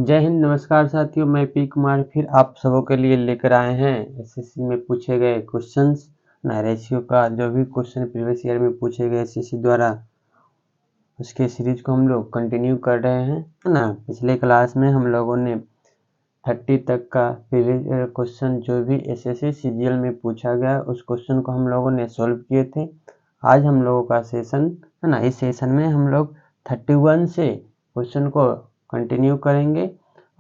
जय हिंद, नमस्कार साथियों। मैं पी कुमार फिर आप सबों के लिए लेकर आए हैं एसएससी में पूछे गए क्वेश्चंस ना। रेशियो का जो भी क्वेश्चन प्रीवियस ईयर में पूछे गए एसएससी द्वारा, उसके सीरीज को हम लोग कंटिन्यू कर रहे हैं, है ना। पिछले क्लास में हम लोगों ने 30 तक का प्रीवियस ईयर क्वेश्चन जो भी एसएससी सीजीएल में पूछा गया उस क्वेश्चन को हम लोगों ने सॉल्व किए थे। आज हम लोगों का सेशन, है ना, इस सेशन में हम लोग 31 से क्वेश्चन को कंटिन्यू करेंगे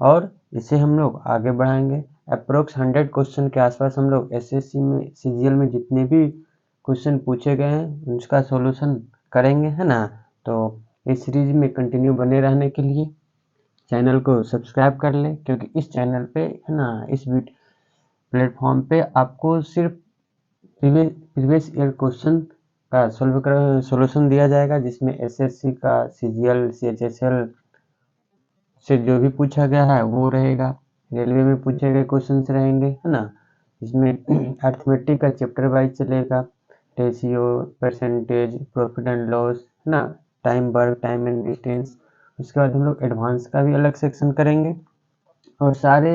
और इसे हम लोग आगे बढ़ाएंगे। अप्रोक्स 100 क्वेश्चन के आसपास हम लोग एसएससी में सीजीएल में जितने भी क्वेश्चन पूछे गए हैं उसका सॉल्यूशन करेंगे, है ना। तो इस सीरीज में कंटिन्यू बने रहने के लिए चैनल को सब्सक्राइब कर लें, क्योंकि इस चैनल पे, है ना, इस प्लेटफॉर्म पे आपको सिर्फ प्रीवियस ईयर क्वेश्चन का सॉल्यूशन दिया जाएगा, जिसमें एसएससी का, सीजीएल, सीएचएसएल से जो भी पूछा गया है वो रहेगा। रेलवे में पूछे गए क्वेश्चन रहेंगे, है ना। इसमें अर्थमेटिक का चैप्टर वाइज चलेगा, ratio, percentage, profit and loss, है ना, time work, time and distance. उसके बाद हम लोग एडवांस का भी अलग सेक्शन करेंगे और सारे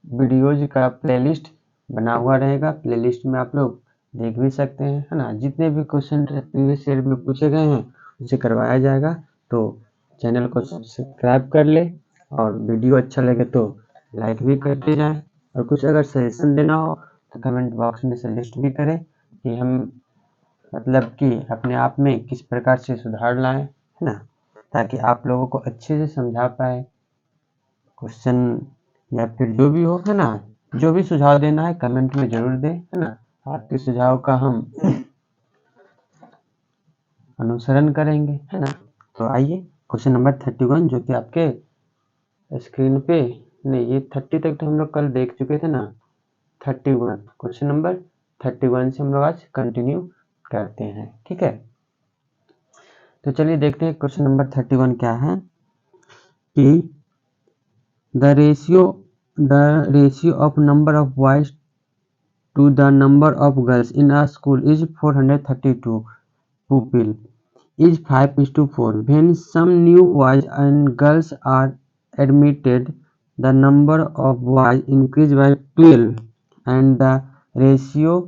वीडियोज का प्लेलिस्ट बना हुआ रहेगा। प्लेलिस्ट में आप लोग देख भी सकते हैं, है ना। जितने भी क्वेश्चन प्रीवियस ईयर में पूछे गए हैं उसे करवाया जाएगा। तो चैनल को सब्सक्राइब कर ले और वीडियो अच्छा लगे तो लाइक भी करते जाएं, और कुछ अगर सजेशन देना हो तो कमेंट बॉक्स में सजेस्ट भी करें कि हम मतलब कि अपने आप में किस प्रकार से सुधार लाएं, है ना, ताकि आप लोगों को अच्छे से समझा पाए क्वेश्चन या फिर जो भी हो, है ना। जो भी सुझाव देना है कमेंट में जरूर दें, है ना। आपके सुझाव का हम अनुसरण करेंगे, है ना। तो आइए क्वेश्चन नंबर 31 जो कि आपके स्क्रीन पे नहीं, ये 30 तक तो हम लोग कल देख चुके थे ना। 31 क्वेश्चन नंबर 31 से हम लोग आज कंटिन्यू करते हैं, ठीक है। तो चलिए देखते हैं क्वेश्चन नंबर 31 क्या है कि the ratio of number of boys to the number of girls in a school is 432 pupil is 5:4. When some new boys and girls are admitted, the number of boys increase by 12 and the ratio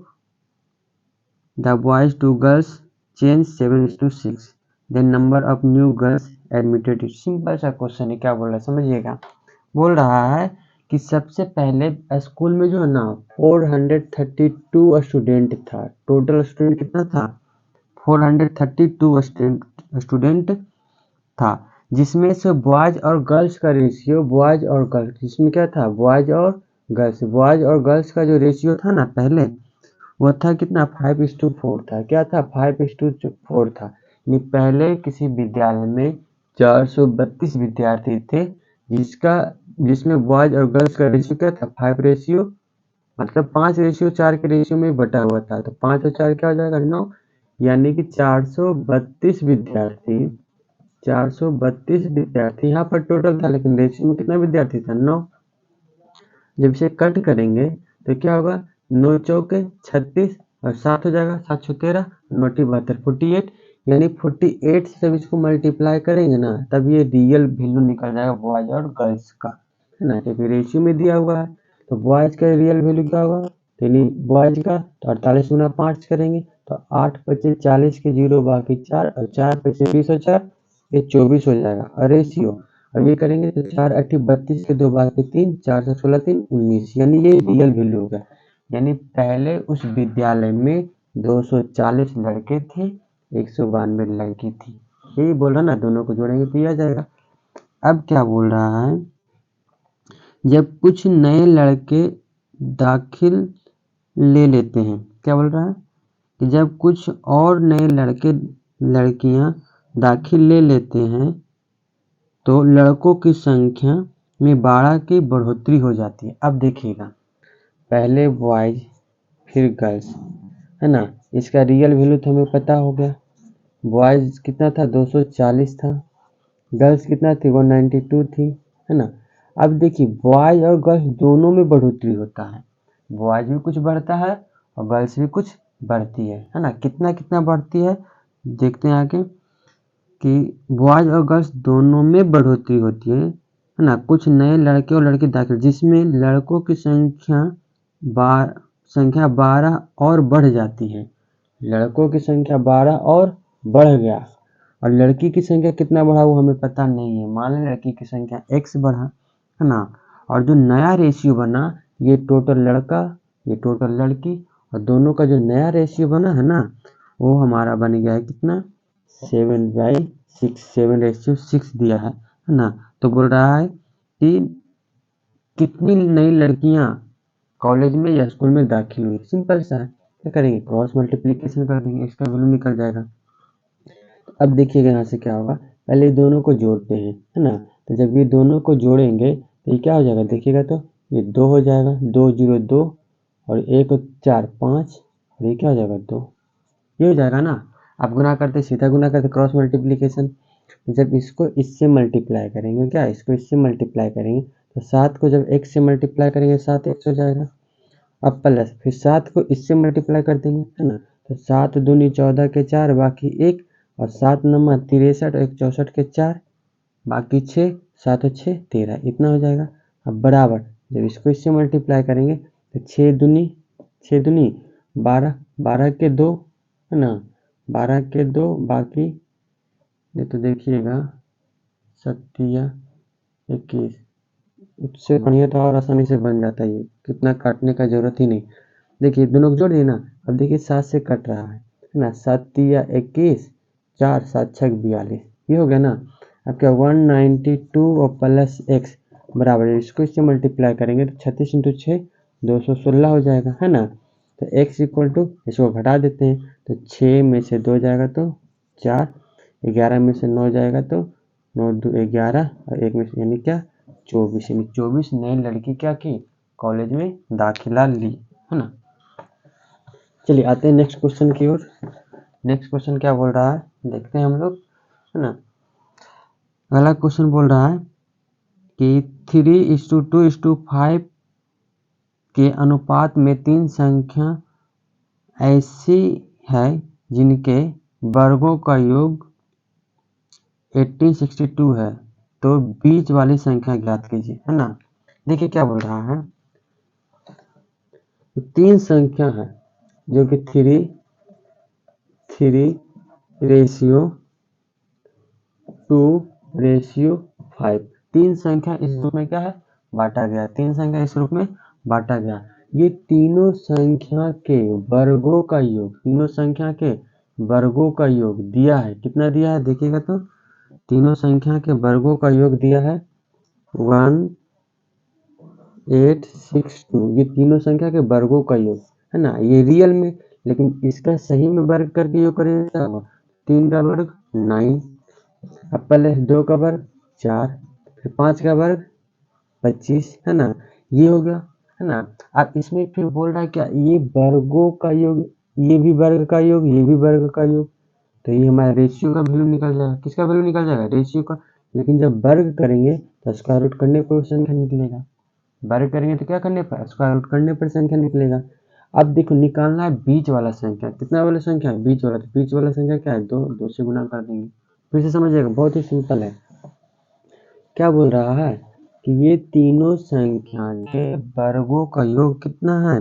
the boys to girls change 7:6. The number of new girls admitted. Simple सा question है, क्या बोल रहा है समझिएगा। बोल रहा है कि सबसे पहले स्कूल में जो है ना 432 स्टूडेंट था। टोटल स्टूडेंट कितना था? 432 स्टूडेंट था, जिसमें से बॉयज और गर्ल्स का रेशियो, बॉयज और गर्ल्स, जिसमें क्या था, बॉयज और गर्ल्स का जो रेशियो था ना पहले, वो था कितना? 5:4 था। क्या था? 5:4 था। यानी पहले किसी विद्यालय में 432 विद्यार्थी थे, जिसमें बॉयज और गर्ल्स का रेशियो क्या था? 5 रेशियो, मतलब 5:4 के रेशियो में बटा हुआ था। तो 5 और 4 क्या हो जाएगा? 9। यानी कि 432 विद्यार्थी यहाँ पर टोटल था, लेकिन रेशियो में कितना विद्यार्थी था? 9। जब इसे कट करेंगे तो क्या होगा? 9 चौके 36 और 7 हो जाएगा, 7 छः 13, 9 72, 48। यानी 48 से जब इसको मल्टीप्लाई करेंगे ना, तब ये रियल वैल्यू निकल जाएगा बॉयज और गर्ल्स का, है ना। क्योंकि रेशियो में दिया हुआ है, तो बॉयज का रियल वैल्यू क्या होगा? यानी बॉयज का तो 48 गुना 5 करेंगे तो 8 पचे 40 के 0 बाकी 4 और 4 पचे 20 और 4 ये 24 हो जाएगा। और रेशियो अब ये करेंगे तो 4 8 32 के 2 बाकी 3, 4 से 16 3 19, यानी ये रियल वैल्यू होगा। यानी पहले उस विद्यालय में 240 लड़के थे, 192 लड़की थी। यही बोल रहा ना, दोनों को जोड़ेंगे तो ये आ जाएगा। अब क्या बोल रहा है? जब कुछ नए लड़के दाखिल ले लेते हैं, क्या बोल रहा है कि जब कुछ और नए लड़कियां दाखिल ले लेते हैं तो लड़कों की संख्या में 12 की बढ़ोतरी हो जाती है। अब देखिएगा, पहले बॉयज फिर गर्ल्स, है ना। इसका रियल वैल्यू तो हमें पता हो गया। बॉयज कितना था? 240 था। गर्ल्स कितना थी? 192 थी, है ना। अब देखिए, बॉयज और गर्ल्स दोनों में बढ़ोतरी होता है। बॉयज भी कुछ बढ़ता है और गर्ल्स भी कुछ बढ़ती है ना। कितना कितना बढ़ती है देखते हैं आगे कि बॉयज और गर्ल्स दोनों में बढ़ोतरी होती है। है ना, कुछ नए लड़के और लड़की दाखिल, जिसमें लड़कों की संख्या 12 और बढ़ जाती है। लड़कों की संख्या 12 और बढ़ गया, और लड़की की संख्या कितना बढ़ा वो हमें पता नहीं है। मान लें लड़की की संख्या x बढ़ा, है ना, और जो नया रेशियो बना, ये टोटल लड़का, ये टोटल लड़की, और दोनों का जो नया रेशियो बना है ना, वो हमारा बन गया है कितना, 7/6, 7:6 दिया है ना। तो बोल रहा है कि कितनी नई लड़कियां कॉलेज में या स्कूल में दाखिल हुई। सिंपल सा है, क्या करेंगे, क्रॉस मल्टीप्लीकेशन कर देंगे, इसका वैल्यू निकल जाएगा। अब देखिएगा यहाँ से क्या होगा, पहले दोनों को जोड़ते हैं, है ना। तो जब ये दोनों को जोड़ेंगे तो ये क्या हो जाएगा, देखिएगा तो ये 2 हो जाएगा, 2 0 2 और 1 4 5, और ये क्या हो जाएगा 2, ये हो जाएगा ना। आप गुना करते, सीधा गुना करते, क्रॉस मल्टीप्लीकेशन। जब इसको इससे मल्टीप्लाई करेंगे, क्या इसको इससे मल्टीप्लाई करेंगे, तो 7 को जब x से मल्टीप्लाई करेंगे 7x हो जाएगा। अब प्लस फिर 7 को इससे मल्टीप्लाई कर देंगे, है ना, तो 7 दूनी 14 के 4 बाकी 1, और 7 नंबर 63 और 1 64 के 4 बाकी 6, 7 और 6 13, इतना हो जाएगा। अब बराबर जब इसको इससे मल्टीप्लाई करेंगे तो 6 दूनी 12, 12 के 2, है ना, 12 के 2 बाकी, ये तो देखिएगा 7 21, उससे बढ़िया तो और आसानी से बन जाता है, ये कितना काटने का जरूरत ही नहीं। देखिए दोनों को जोड़ दिए ना, अब देखिए 7 से कट रहा है ना, 7 21, 4 7 6 42, ये हो गया ना। अब क्या 192 और प्लस x बराबर है, इसको इससे मल्टीप्लाई करेंगे तो 36 × 6 216 हो जाएगा, है ना। तो x इक्वल टू, इसको घटा देते हैं तो 6 में से 2 जाएगा तो 4, 11 में से 9 जाएगा तो 9 2 11, और 1 में से यानी क्या 24, यानी 24 नई लड़की क्या की, कॉलेज में दाखिला ली, है ना। चलिए आते हैं नेक्स्ट क्वेश्चन की ओर। नेक्स्ट क्वेश्चन क्या बोल रहा है, देखते हैं हम लोग, है ना। अगला क्वेश्चन बोल रहा है कि 3:2:5 के अनुपात में 3 संख्या ऐसी है जिनके वर्गों का योग 1862 है, तो बीच वाली संख्या ज्ञात कीजिए, है ना। देखिए क्या बोल रहा है, 3 संख्या है जो कि 3:2:5, 3 संख्या इस रूप में क्या है, बांटा गया, 3 संख्या इस रूप में बांटा गया। ये तीनों संख्या के वर्गों का योग, तीनों संख्या के वर्गों का योग दिया है, कितना दिया है देखिएगा तो, तीनों संख्या के वर्गों का योग दिया है 1862, ये तीनों संख्या के वर्गों का योग, है ना, ये रियल में, लेकिन इसका सही में वर्ग करके योग करेंगे क्या होगा, 3 का वर्ग 9, अब पहले 2 का वर्ग 4, फिर 5 का वर्ग 25, है ना, ये हो गया, है ना। अब इसमें फिर बोल रहा है क्या, ये वर्गों का योग, ये भी वर्ग का योग, ये भी वर्ग का योग, तो ये हमारा रेशियो का वैल्यू निकल जाएगा, किसका वैल्यू निकल जाएगा, रेशियो का। लेकिन जब वर्ग करेंगे तो स्क्वायर रूट करने पर संख्या निकलेगा, वर्ग करेंगे तो क्या करने पर, स्क्वायर रूट करने पर संख्या निकलेगा। अब देखो निकालना है बीच वाला संख्या, कितना वाला संख्या है, बीच वाला, तो बीच वाला संख्या क्या है, 2, 2 से गुना कर देंगे। फिर से समझिएगा, बहुत ही सिंपल है। क्या बोल रहा है कि ये तीनों संख्या के वर्गों का योग कितना है,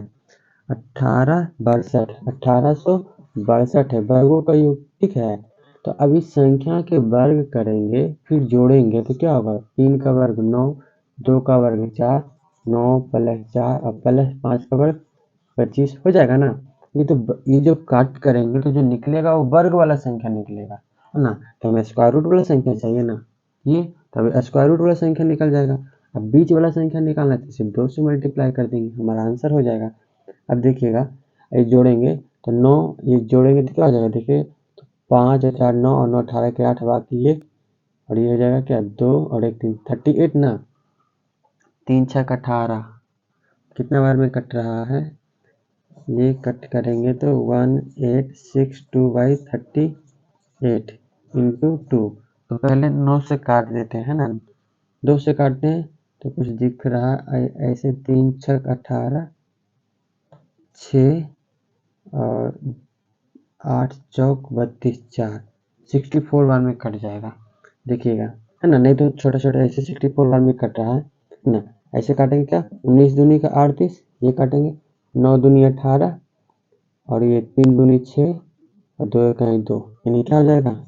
1862 है वर्गों का योग, ठीक है। तो अब इस संख्या के वर्ग करेंगे फिर जोड़ेंगे तो क्या होगा, 3 का वर्ग 9, 2 का वर्ग 4, 9 प्लस 4 और प्लस 5 का वर्ग 25 हो जाएगा ना। ये जो काट करेंगे तो जो निकलेगा वो वर्ग वाला संख्या निकलेगा, है ना। तो हमें स्क्वायर रूट वाला संख्या चाहिए ना, ये तब स्क्वायर रूट वाला संख्या निकल जाएगा। अब बीच वाला संख्या निकालना है तो सिर्फ 2 से मल्टीप्लाई कर देंगे, हमारा आंसर हो जाएगा। अब देखिएगा ये जोड़ेंगे तो 9, ये जोड़ेंगे तो क्या हो जाएगा, देखिए तो 5 और 4 9 और 9 18 के 8 बाकी 1, और ये हो जाएगा क्या 2 और 1 3 38 ना, 3 6 18, कितना बार में कट रहा है, ये कट करेंगे तो 1862/38 इंटू 2, तो पहले 9 से काट देते हैं ना, 2 से काटते हैं तो कुछ दिख रहा है ऐसे, 3 6 18, 6 और 8 चौक 32 4, 64 बार में कट जाएगा, देखिएगा, है ना, नहीं तो छोटा छोटा ऐसे 64 बार में कट रहा है ना। ऐसे काटेंगे क्या, 19 दूनी का 38, ये काटेंगे, 9 दूनी 18 और ये 3 दूनी 6 और 2 इकाई 2, यानी क्या हो जाएगा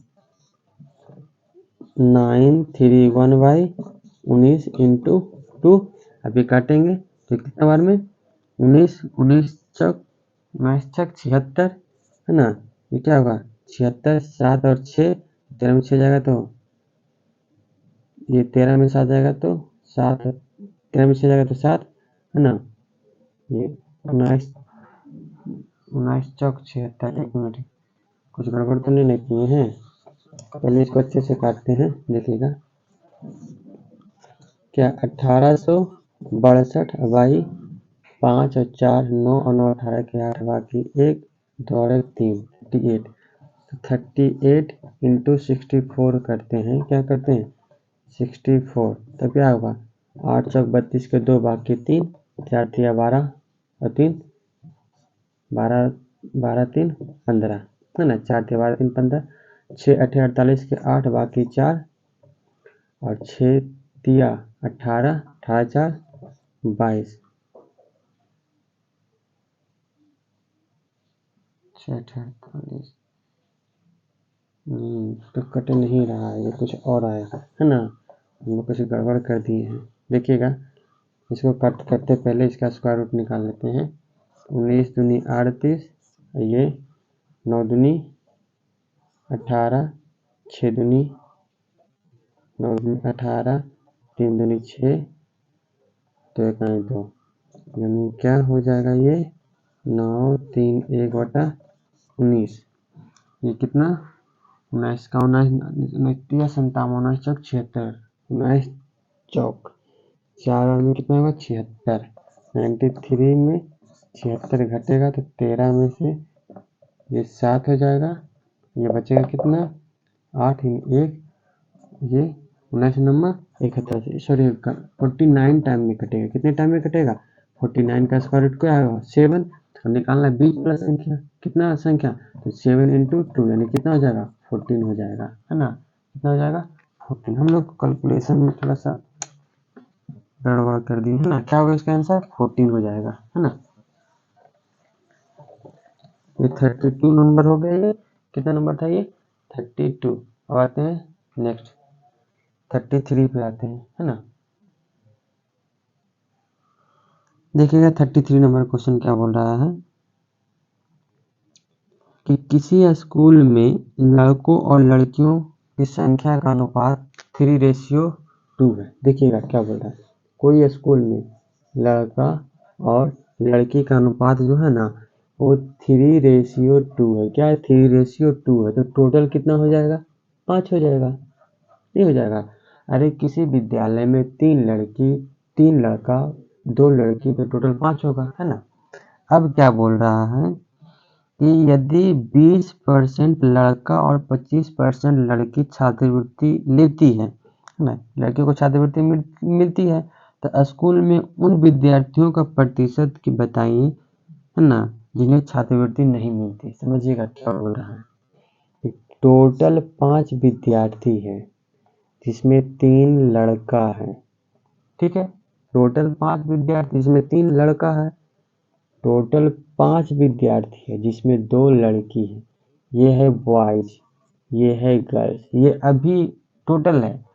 931/19 इंटू 2। अभी काटेंगे तो कितना बार में 19, 19 चौक 76, है ना, ये क्या होगा 76, 7 और 6, 13 में 6 जाएगा तो ये 13 में 7 जाएगा तो 7, 13 में 6 जाएगा तो 7, है ना, ये 19 चौक 76। एक मिनट, कुछ गड़बड़ तो नहीं किए हैं, पहले इसको अच्छे से काटते हैं, देखिएगा क्या 1862 बाई 5 और 4 9 और 9 18 के 8 बाकी 1 2 और 1 3 38, 38 इंटू 64 करते हैं, क्या करते हैं 64, तब क्या होगा 8 चौक 32 के 2 बाकी 3, 4 3 12 और 3 12 12 3 15, है ना, 4 3 12 3 15, 6 8 48 के 8 बाकी 4 और 6 तिया 18 18 4 22, 6 48 तो कट नहीं रहा है, ये कुछ और आया है ना, हम लोग कुछ गड़बड़ कर दिए हैं। देखिएगा इसको कट करते पहले इसका स्क्वायर रूट निकाल लेते हैं। 19 दूनी 38, ये 9 दूनी 18, 6 दूनी 9 दूनी 18, 3 दूनी 6 तो 1 2, यानी क्या हो जाएगा ये 9 3 1/19, ये कितना 19 का 19 57 19 चौक 76, 19 चौक 4 और में कितना होगा 76, 93 में 76 घटेगा तो 13 में से ये 7 हो जाएगा, ये बचेगा कितना 8 1, ये 19 नंबर 71, सॉरी 49 टाइम में कटेगा। कितने टाइम में कटेगा 49 का स्क्वायर रूट क्या होगा 7, तो निकालना है बीच वाला संख्या, कितना संख्या तो 7 इंटू 2 यानी कितना हो जाएगा 14 हो जाएगा, है ना, कितना हो जाएगा 14। हम लोग कैलकुलेशन में थोड़ा सा गड़बड़ कर दिए है ना, क्या होगा इसका आंसर 14 हो जाएगा, है ना। ये 32 नंबर हो गया, ये कितना नंबर था ये 32। अब आते हैं नेक्स्ट 33 पे आते हैं, है ना। देखिएगा 33 नंबर क्वेश्चन क्या बोल रहा है कि किसी स्कूल में लड़कों और लड़कियों की संख्या का अनुपात 3:2 है। देखिएगा क्या बोल रहा है, कोई स्कूल में लड़का और लड़की का अनुपात जो है ना वो 3:2 है। क्या है 3:2 है, तो टोटल कितना हो जाएगा 5 हो जाएगा, नहीं हो जाएगा। अरे किसी विद्यालय में 3 लड़की 3 लड़का 2 लड़की तो टोटल 5 होगा, है ना। अब क्या बोल रहा है कि यदि 20% लड़का और 25% लड़की छात्रवृत्ति लेती है ना, लड़के को छात्रवृत्ति मिलती है, तो स्कूल में उन विद्यार्थियों का प्रतिशत की बताइए, है ना, जिन्हें छात्रवृत्ति नहीं मिलती। समझिएगा क्या बोल रहा है, टोटल 5 विद्यार्थी है जिसमें 3 लड़का है, ठीक है, टोटल 5 विद्यार्थी जिसमें 3 लड़का है, टोटल 5 विद्यार्थी है जिसमें 2 लड़की है, ये है बॉयज, ये है गर्ल्स, ये अभी टोटल है।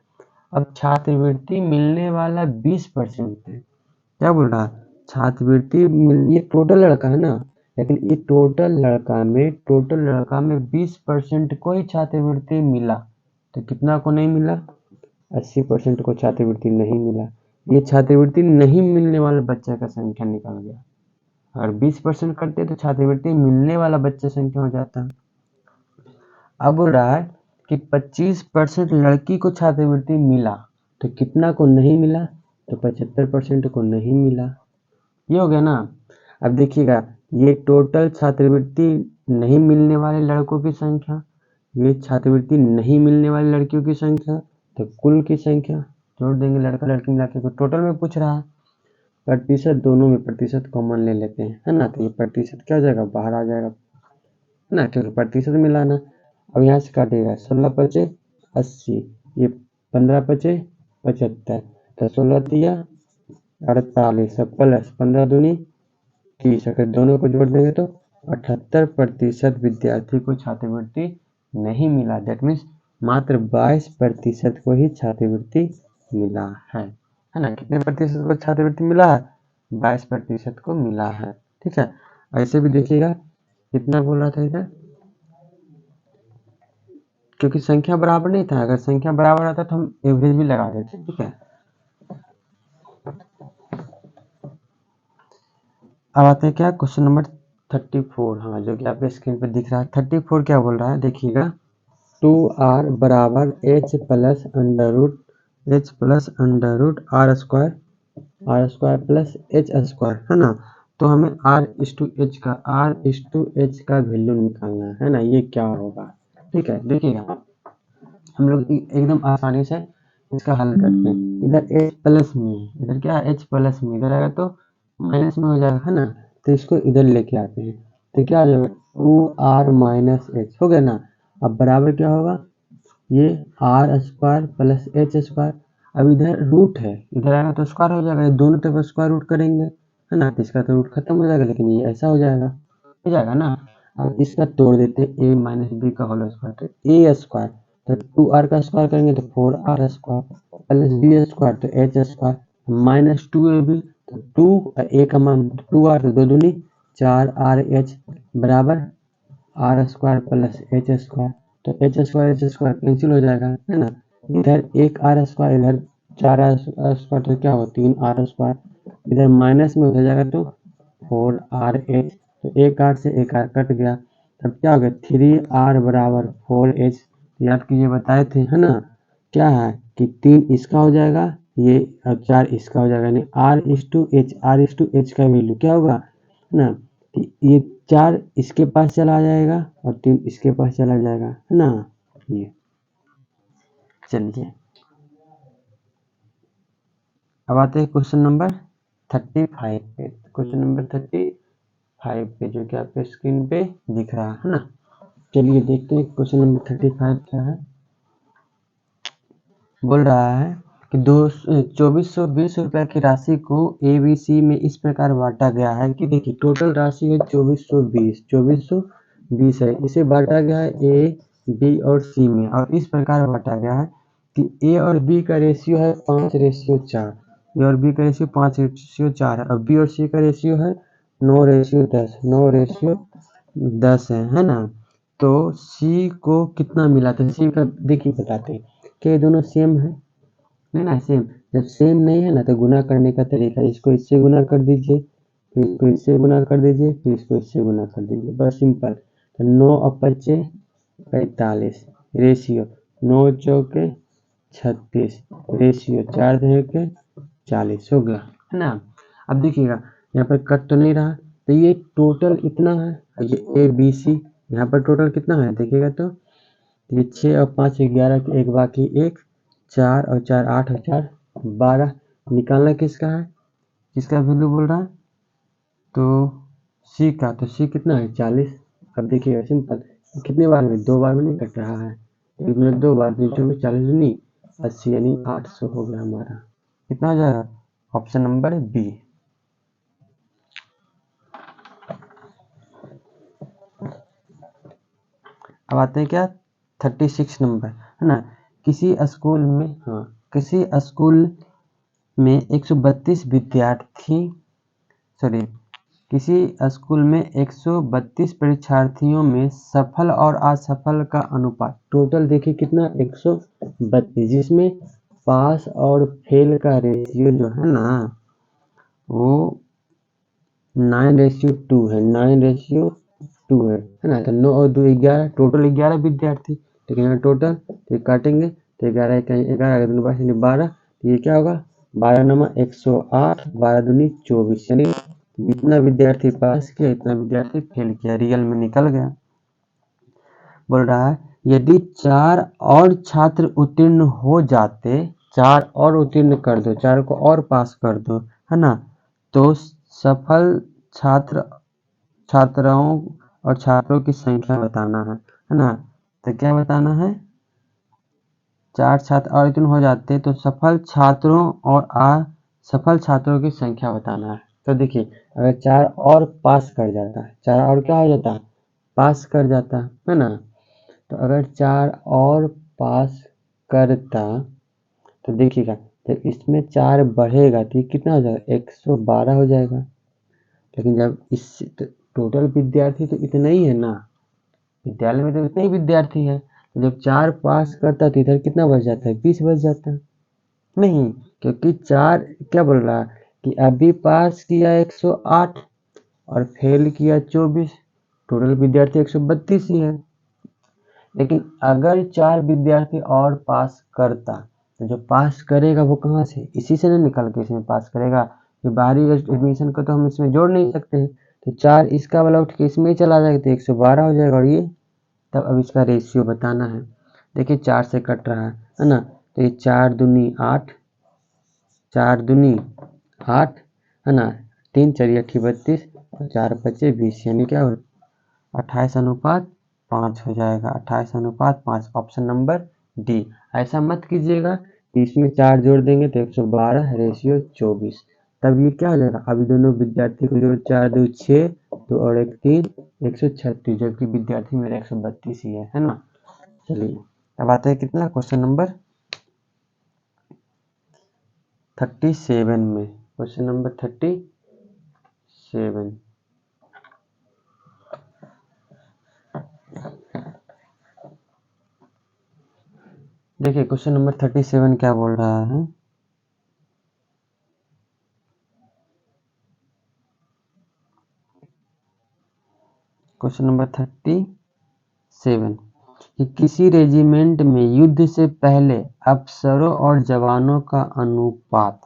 अब छात्रवृत्ति मिलने वाला 20% है, क्या बोल रहा है छात्रवृत्ति ये टोटल लड़का है ना, लेकिन ये टोटल लड़का में 20% को ही छात्रवृत्ति मिला, तो कितना को नहीं मिला 80% को छात्रवृत्ति नहीं मिला। ये छात्रवृत्ति नहीं मिलने वाले बच्चे का संख्या निकल गया, और 20% करते तो छात्रवृत्ति मिलने वाला बच्चा संख्या हो जाता। अब बोल रहा है कि 25% लड़की को छात्रवृत्ति मिला, तो कितना को नहीं मिला, तो 75% को नहीं मिला, ये हो गया ना। अब देखिएगा ये टोटल छात्रवृत्ति नहीं मिलने वाले लड़कों की संख्या, ये छात्रवृत्ति नहीं मिलने वाली लड़कियों की संख्या, तो कुल की संख्या जोड़ देंगे, लड़का लड़की मिला के टोटल में पूछ रहा है। प्रतिशत दोनों में प्रतिशत कॉमन ले लेते हैं, है ना, तो ये प्रतिशत क्या हो जाएगा बाहर आ जाएगा, है ना, क्योंकि प्रतिशत मिलाना। अब यहाँ से काटिएगा 16 × 5 = 80, ये 15 पचे 75, तो 16 तिया 48 प्लस 15 दूनी 30। अगर दोनों को जोड़ देंगे तो 78% विद्यार्थी को छात्रवृत्ति नहीं मिला। दैट मीन्स मात्र 22% को ही छात्रवृत्ति मिला है ना। कितने प्रतिशत को छात्रवृत्ति मिला है? 22% को मिला है। ठीक है, ऐसे भी देखिएगा कितना बोल रहा था इधर, क्योंकि संख्या बराबर नहीं था। अगर संख्या बराबर आता तो हम एवरेज भी लगा देते। ठीक है, अब आते हैं क्या क्वेश्चन नंबर 34। हाँ, जो कि आपके स्क्रीन पर दिख रहा है। 34 क्या बोल रहा है देखिएगा, 2r बराबर h plus under root R square plus H square, है ना। तो हमें r/h का वैल्यू निकालना है ना। ये क्या होगा? ठीक है, देखिएगा हम लोग एकदम आसानी से इसका हल करते हैं। इधर h प्लस में, इधर क्या h प्लस में, इधर आएगा तो माइनस में हो जाएगा, है ना। तो इसको इधर लेके आते हैं तो क्या हो जाएगा, 2r माइनस एच हो गया ना। अब बराबर क्या होगा, ये R square plus H square. अब इधर रूट है, इधर आएगा तो स्क्वायर हो जाएगा। दोनों तरफ स्क्वायर रूट करेंगे, है ना, तो इसका तो रूट खत्म हो जाएगा, लेकिन ये ऐसा हो जाएगा ना। अब इसका तोड़ देते हैं a माइनस बी का होल स्क्वायर, तो ए स्क्वायर, तो 2r का स्क्वायर करेंगे तो 4r square plus B square तो एच स्क्वायर माइनस 2ab, तो 2 a का मान 2r, तो 2 दूनी 4rh बराबर R square plus H square. तो एच स्क्वायर कैंसिल हो जाएगा, है ना। इधर एक आर स्क्वायर, इधर 4r स्क्वायर, तो क्या हो 3r स्क्वायर। इधर माइनस में हो जाएगा तो 4rh, तो एक आर से एक आर कट गया। तब क्या हो गया, 3r बराबर 4h। याद कीजिए बताए थे, है ना, क्या है कि 3 इसका हो जाएगा ये, और 4 इसका हो जाएगा, यानी r/h का वैल्यू क्या होगा, है ना, कि ये 4 इसके पास चला जाएगा और 3 इसके पास चला जाएगा, है ना। ये चलिए अब आते हैं क्वेश्चन नंबर 35 पे। क्वेश्चन नंबर 35 पे जो कि आपके स्क्रीन पे दिख रहा है ना। चलिए देखते हैं क्वेश्चन नंबर 35 क्या है। बोल रहा है कि 2420 रुपए की राशि को ABC में इस प्रकार बांटा गया है कि देखिए टोटल राशि है 2420 है। इसे बांटा गया है A, B और C में, और इस प्रकार बांटा गया है कि A और B का रेशियो है 5/4। A और B का रेशियो 5/4 है, और B और C का रेशियो है 9/10, 9/10 है ना। तो C को कितना मिला, तो C का देखिए बताते हैं कि ये दोनों सेम है, नहीं ना, सेम। जब सेम नहीं है ना तो गुना करने का तरीका, इसको इससे गुना कर दीजिए, फिर इसको इससे गुना कर दीजिए, फिर इसको इससे गुना कर दीजिए, बस सिंपल। तो 9 और 25 45 रेशियो 9 चौके 36 रेशियो 4 के 40 हो गया, है ना। अब देखिएगा यहाँ पर कट तो नहीं रहा, तो ये टोटल इतना है, ये ABC यहाँ पर टोटल कितना है देखिएगा, तो ये 6 और 5 11 एक बाकी 1, 4 और 4 8 और 4 12। निकालना किसका है, किसका वैल्यू बोल रहा है, तो C का। तो C कितना है 40। अब देखिएगा सिंपल, कितने बार में, 2 बार में नहीं कट रहा है, एक में 2 बार, 40 नहीं 80, यानी 800 हो गया हमारा। कितना हो जाएगा, ऑप्शन नंबर बी। अब आते हैं क्या 36 नंबर, है ना। किसी स्कूल में 132 विद्यार्थी, सॉरी, किसी स्कूल में 132 परीक्षार्थियों में सफल और असफल का अनुपात टोटल देखिए कितना 132, जिसमें पास और फेल का रेशियो जो है ना वो 9/2 है, 9/2 है ना। तो 9 और 2 11, टोटल 11 विद्यार्थी, लेकिन अगर टोटल तो काटेंगे तो 11 11 12, तो ये क्या होगा 12 नमा 108, 12 दूनी 24, यानी जितना विद्यार्थी पास किया इतना विद्यार्थी फेल किया, रियल में निकल गया। बोल रहा है यदि 4 और छात्र उत्तीर्ण हो जाते, 4 और उत्तीर्ण कर दो, 4 को और पास कर दो, है ना, तो सफल छात्रों और छात्रों की संख्या बताना है ना। तो क्या बताना है, 4 छात्र और इतने हो जाते तो सफल छात्रों और असफल छात्रों की संख्या बताना है। तो देखिए अगर 4 और पास कर जाता है, 4 और क्या हो जाता है, पास कर जाता है ना। तो अगर 4 और पास करता तो देखिएगा जब इसमें 4 बढ़ेगा तो ये कितना हो जाएगा, 112 हो जाएगा। लेकिन जब इस टोटल विद्यार्थी तो इतना ही है ना, विद्यालय में तो इतने ही विद्यार्थी है, तो जब 4 पास करता तो इधर कितना बच जाता है, 20 बच जाता है। नहीं, क्योंकि 4 क्या बोल रहा है कि अभी पास किया 108 और फेल किया 24, टोटल विद्यार्थी 132 ही है। लेकिन अगर 4 विद्यार्थी और पास करता तो जो पास करेगा वो कहाँ से, इसी से ना निकल के इसमें पास करेगा। ये बाहरी एडमिशन को तो हम इसमें जोड़ नहीं सकते हैं, तो 4 इसका वाला उठ के इसमें ही चला जाएगा तो 112 हो जाएगा। और ये तब अब इसका रेशियो बताना है। देखिए 4 से कट रहा है ना, तो ये 4 दूनी 8, 4 दूनी 8 है ना, 3 4 32 और 4 बचे 20, यानी क्या हो 28:5 हो जाएगा। 28:5 ऑप्शन नंबर डी। ऐसा मत कीजिएगा कि इसमें 4 जोड़ देंगे तो 112 रेशियो 24, तब ये क्या हो जाएगा, अभी दोनों विद्यार्थी को जोड़ 4 2 6 2 और 1 3 136, जबकि विद्यार्थी मेरा 132 ही है ना। चलिए अब आते हैं कितना, क्वेश्चन नंबर 37 में। क्वेश्चन नंबर 37, देखिए क्वेश्चन नंबर 37 क्या बोल रहा है। क्वेश्चन नंबर 37 कि किसी रेजिमेंट में युद्ध से पहले अफसरों और जवानों का अनुपात,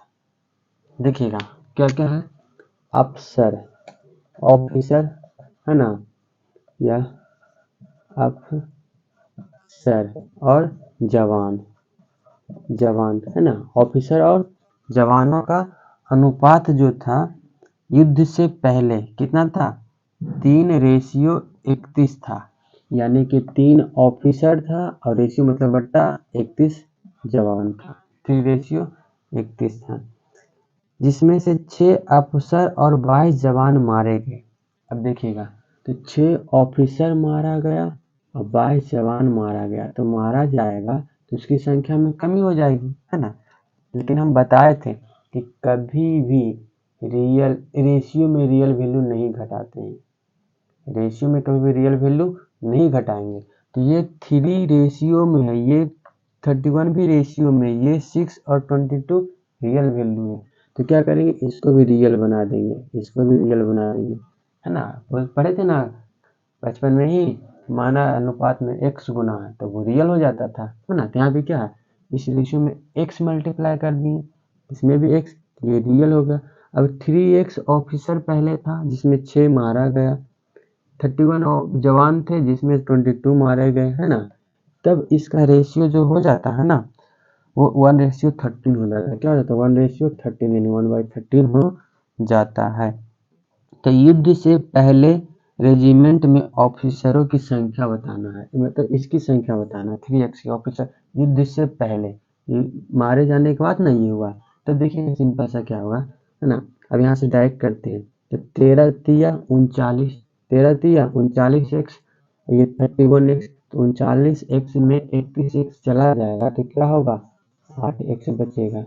देखिएगा क्या क्या है, अफसर, ऑफिसर है ना, या अफसर और जवान, जवान है ना, ऑफिसर और जवानों का अनुपात जो था युद्ध से पहले कितना था, 3:31 था। यानी कि 3 ऑफिसर था और रेशियो मतलब बट्टा 31 जवान था, 3:31 था, जिसमें से 6 अफसर और 22 जवान मारे गए। अब देखिएगा तो 6 ऑफिसर मारा गया और 22 जवान मारा गया, तो मारा जाएगा तो उसकी संख्या में कमी हो जाएगी है ना। लेकिन हम बताए थे कि कभी भी रियल रेशियो में रियल वैल्यू नहीं घटाते हैं, रेशियो में कभी भी रियल वैल्यू नहीं घटाएंगे। तो ये 3 रेशियो में है, ये 31 भी रेशियो में, ये 6 और 22 रियल वैल्यू है। तो क्या करेंगे, इसको भी रियल बना देंगे, इसको भी रियल बना देंगे है ना। वो पढ़े थे ना बचपन में ही, माना अनुपात में x गुना है तो वो रियल हो जाता था है ना। तो यहाँ पे क्या है, इस रेशियो में x मल्टीप्लाई कर दिए, इसमें भी x, ये रियल हो गया। अब 3x ऑफिसर पहले था जिसमें 6 मारा गया, 31 जवान थे जिसमें 22 मारे गए है ना, तब इसका रेशियो जो हो जाता है ना वो 1:13 हो जाता है। क्या हो जाता है, 1:13, यानी 1/13 हो जाता है। तो युद्ध से पहले रेजिमेंट में ऑफिसरों की संख्या बताना है, मतलब इसकी संख्या बताना है, 3x ऑफिसर युद्ध से पहले, मारे जाने के बाद ना ये हुआ। तो देखिए सिंपल सा क्या होगा है ना। अब यहाँ से डायरेक्ट करते हैं तो 13 तिया 39, 13 तिया 39x, ये 31x, तो 39x में 31x चला जाएगा तो क्या होगा, 8x बचेगा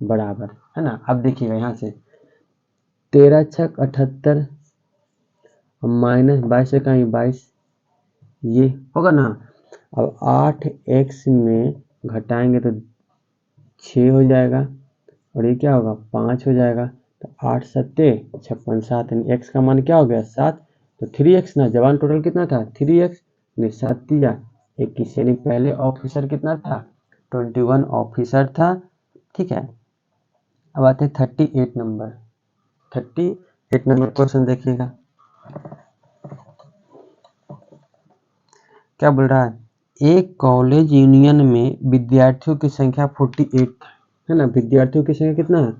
बराबर है ना। अब देखिएगा यहाँ से 13 छक 78 माइनस 22 से कहीं 22, ये होगा ना। अब 8x में घटाएंगे तो 6 हो जाएगा और ये क्या होगा 5 हो जाएगा। तो 8 सत्ते 56 7, यानी x का मान क्या हो गया 7। तो 3x ना, जवान टोटल कितना था 3x, 7 या 21, यानी पहले ऑफिसर कितना था 21 ऑफिसर था। ठीक है, अब आते हैं 38 नंबर, 38 नंबर क्वेश्चन देखिएगा क्या बोल रहा है। एक कॉलेज यूनियन में विद्यार्थियों की संख्या 48 है ना, विद्यार्थियों की संख्या कितना है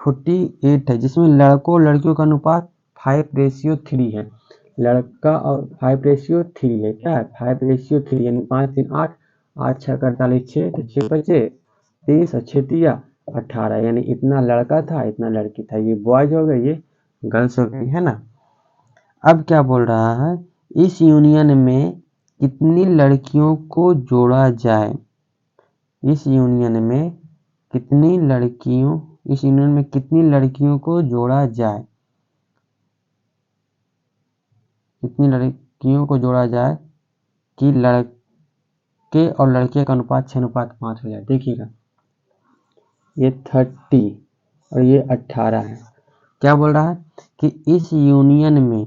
48 है, जिसमें लड़कों और लड़कियों का अनुपात 5:3 है। लड़का और 5:3 है, क्या है 5:3, यानी 5 3 8 8 6 48 6, तो 6 बचे 30 और 6 तिया 18, यानी इतना लड़का था इतना लड़की था। ये बॉयज हो गए, ये गर्ल्स हो गई, है ना। अब क्या बोल रहा है, इस यूनियन में कितनी लड़कियों को जोड़ा जाए। इस यूनियन में कितनी लड़कियों को जोड़ा जाए। कितनी लड़कियों को जोड़ा जाए कि लड़के और लड़के का अनुपात 6:5 हो जाए। देखिएगा, ये 30 और ये 18 है। क्या बोल रहा है कि इस यूनियन में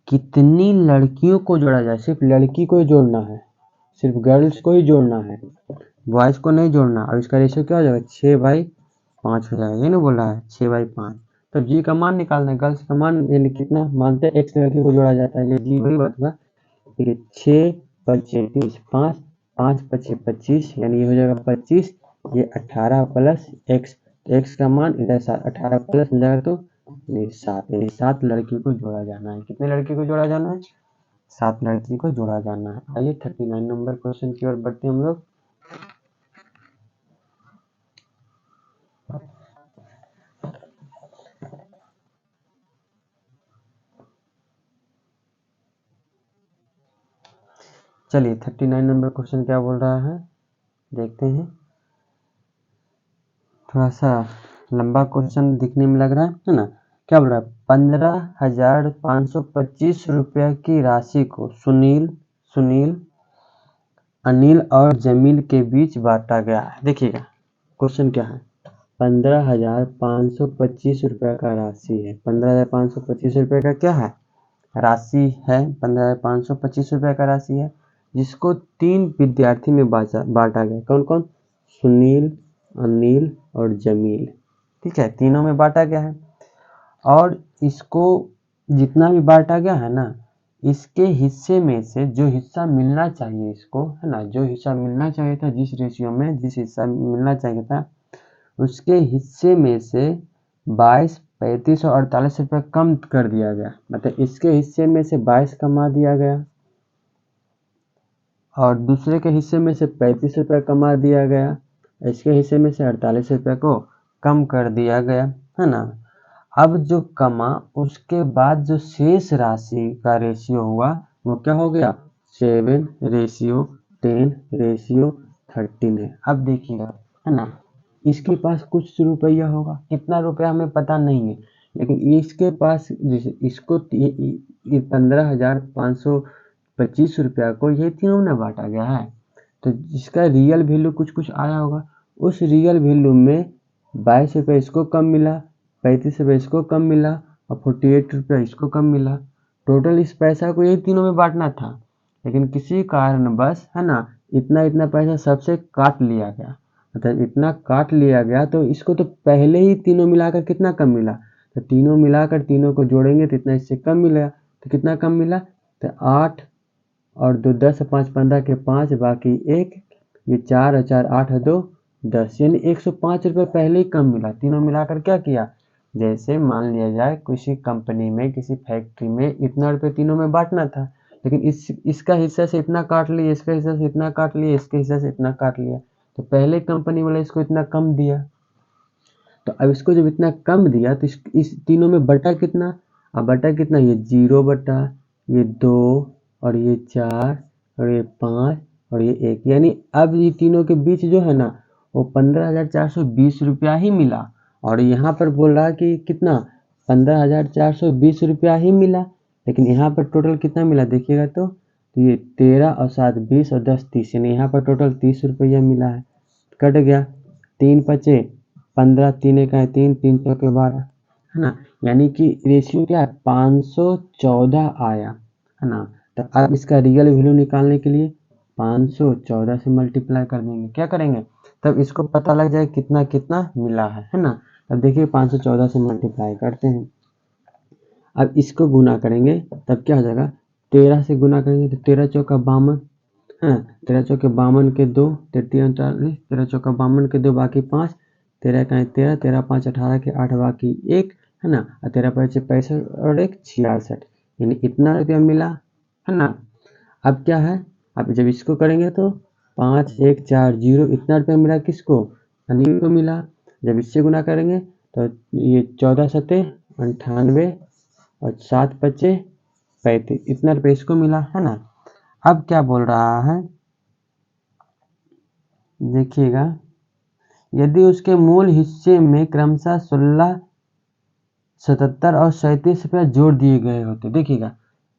कितनी लड़कियों को जोड़ा जाए। सिर्फ लड़की को ही जोड़ना है, सिर्फ गर्ल्स को ही जोड़ना है, बॉयज को नहीं जोड़ना। और इसका रेशियो क्या हो जाएगा, 6/5 हो जाएगा। ये नहीं बोल रहा है 6/5। तो जी का मान निकालना है, गर्ल्स का मान यानी कितना मानते हैं, एक्स लड़की को जोड़ा जाता है, ये जी वही बात हुआ। देखिए 6 बचे 30, 5 5 बचे 25, यानी ये हो जाएगा 25। ये 18 प्लस एक्स, एक्स का मान इधर 18 प्लस हो जाएगा तो 7, यानी 7 लड़की को जोड़ा जाना है। कितने लड़की को जोड़ा जाना है, 7 लड़की को जोड़ा जाना है। आइए 39 नंबर क्वेश्चन की ओर बढ़ते हैं हम लोग। चलिए 39 नंबर क्वेश्चन क्या बोल रहा है, देखते हैं। थोड़ा सा लंबा क्वेश्चन दिखने में लग रहा है ना। क्या बोल रहा है, 15,525 रुपये की राशि को सुनील, अनिल और जमील के बीच बांटा गया है। देखिएगा क्वेश्चन क्या है, 15,525 रुपये का राशि है। 15,525 रुपये का क्या है, राशि है। 15,525 रुपये का राशि है, जिसको 3 विद्यार्थी में बांटा गया। कौन कौन, सुनील, अनिल और जमील। ठीक है, तीनों में बांटा गया है। और इसको जितना भी बांटा गया है ना, इसके हिस्से में से जो हिस्सा मिलना चाहिए इसको, है ना, जो हिस्सा मिलना चाहिए था, जिस रेशियो में जिस हिस्सा मिलना चाहिए था, उसके हिस्से में से 22, 35 और 48 रुपये कम कर दिया गया। मतलब इसके हिस्से में से 22 कमा दिया गया और दूसरे के हिस्से में से 35 रुपये कमा दिया गया, इसके हिस्से में से 48 रुपये को कम कर दिया गया, है ना। अब जो कमा उसके बाद जो शेष राशि का रेशियो हुआ वो क्या हो गया, 7:10:13 है। अब देखिएगा, है ना, इसके पास कुछ रुपया होगा, कितना रुपया हमें पता नहीं है, लेकिन इसके पास इसको 15,525 रुपया को ये तीनों में बांटा गया है, तो जिसका रियल वैल्यू कुछ कुछ आया होगा। उस रियल वैल्यू में 22 रुपये इसको कम मिला, 35 रुपये इसको कम मिला और 48 रुपया इसको कम मिला। टोटल इस पैसा को यही तीनों में बांटना था, लेकिन किसी कारणवश, है ना, इतना इतना पैसा सबसे काट लिया गया। मतलब इतना काट लिया गया तो इसको तो पहले ही तीनों मिलाकर कितना कम मिला, तो तीनों मिलाकर तीनों को जोड़ेंगे तो इतना इससे कम मिला। तो कितना कम मिला, तो 8 और 2 10, 5 15 के 5 बाकी 1, ये 4 और 4 8 और 2 10, यानी 105 रुपये पहले ही कम मिला। तीनों मिलाकर क्या किया, जैसे मान लिया जाए किसी कंपनी में किसी फैक्ट्री में इतना रुपये तीनों में बांटना था, लेकिन इसका हिस्सा से इतना काट लिया, इसका हिस्सा से इतना काट लिया, इसके हिस्सा से इतना काट लिया, तो पहले कंपनी वाले इसको इतना कम दिया। तो अब इसको जब इतना कम दिया तो इस तीनों में बटा कितना, अब बटा कितना, ये 0 बटा ये 2 और ये 4 और ये 5 और ये 1, यानी अब ये तीनों के बीच जो है ना वो 15,420 रुपया ही मिला। और यहाँ पर बोल रहा है कि कितना, 15,420 रुपया ही मिला, लेकिन यहाँ पर टोटल कितना मिला देखिएगा, तो ये 13 और 7 20 और 10 30, यानी यहाँ पर टोटल 30 रुपया मिला है। कट गया, 3 बचे 15, 3 एक है 3, 3 चौके 12, है ना, यानी कि रेशियो क्या है, 514 आया, है ना। तो अब इसका रियल वैल्यू निकालने के लिए 514 से मल्टीप्लाई कर देंगे। क्या करेंगे, तब इसको पता लग जाए कितना कितना मिला है ना। अब देखिए 514 से मल्टीप्लाई करते हैं, अब इसको गुना करेंगे तब क्या हो जाएगा, 13 से गुना करेंगे तो 13 चौका 52, हाँ 13 चौके 52 के 2, 33 39, 13 चौका 52 के 2 बाकी 5, 13 का 13, 13 5 18 के 8 बाकी 1, है ना, और 13 5 65 और 1 66, यानी इतना रुपया मिला, है ना। अब क्या है, अब जब इसको करेंगे तो 5140 इतना रुपया मिला किसको, अनिल को मिला। जब इससे गुना करेंगे तो ये 14 सत्ते 98 और 7 पच्चे 35 इतना रुपया इसको मिला है ना। अब क्या बोल रहा है देखिएगा, यदि उसके मूल हिस्से में क्रमशः 16, 77 और 37 रुपया जोड़ दिए गए होते, देखिएगा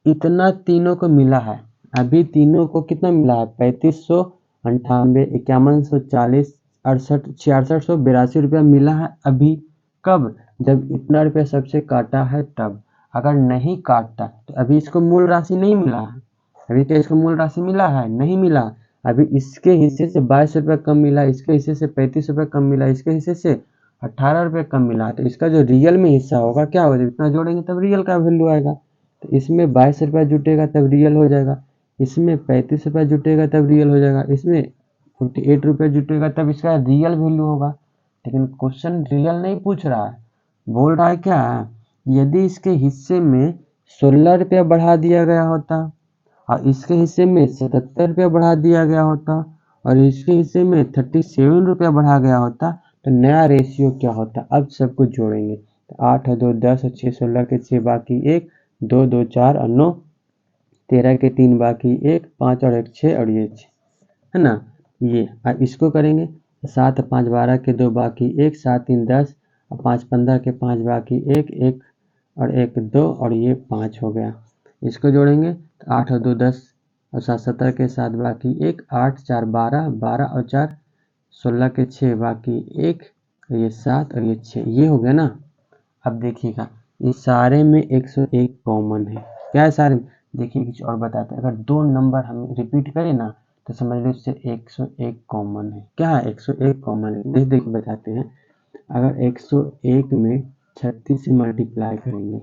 इतना तीनों को मिला है, अभी तीनों को कितना मिला है 3500, 98, 5140, 68, 6682 रुपया मिला है अभी। कब, जब इतना रुपया सबसे काटा है तब। अगर नहीं काटता तो अभी इसको मूल राशि नहीं मिला है, अभी क्या इसको मूल राशि मिला है, नहीं मिला। अभी इसके हिस्से से 22 रुपया कम मिला, इसके हिस्से से 35 रुपया कम मिला, इसके हिस्से से 18 रुपये कम मिला। तो इसका जो रियल में हिस्सा होगा क्या होगा, इतना जोड़ेंगे तब रियल का वैल्यू आएगा। तो इसमें 22 रुपया जुटेगा तब रियल हो जाएगा, इसमें 35 रुपया जुटेगा तब रियल हो जाएगा, इसमें 48 रुपया जुटेगा तब इसका रियल वैल्यू होगा। लेकिन क्वेश्चन रियल नहीं पूछ रहा है, बोल रहा है क्या, यदि इसके हिस्से में 16 रुपया बढ़ा दिया गया होता और इसके हिस्से में 77 रुपया बढ़ा दिया गया होता और इसके हिस्से में 37 रुपया बढ़ा गया होता तो नया रेशियो क्या होता। अब सब कुछ जोड़ेंगे तो 8 और 2 10 और 6 16 के 6 बाकी 1, 2 2 4 और 9, 13 के 3 बाकी 1, 5 और 1 6 और ये 6 है ना। ये अब इसको करेंगे 7 5 12 के 2 बाकी 1, 7 3 10 और 5 15 के 5 बाकी 1, 1 और 1 2 और ये 5 हो गया। इसको जोड़ेंगे तो 8 और 2 10 और 7 17 के 7 बाकी 1, 8 4 12, 12 और 4 16 के 6 बाकी 1 और ये 7 और ये 6, ये हो गया ना। अब देखिएगा इस सारे में 101 कॉमन है, क्या है सारे में, देखिए कुछ और बताते हैं। अगर दो नंबर हम रिपीट करें ना तो समझ लो इससे 101 कॉमन है, क्या है 101 कॉमन है। देखिए बताते हैं, अगर 101 में 36 से मल्टीप्लाई करेंगे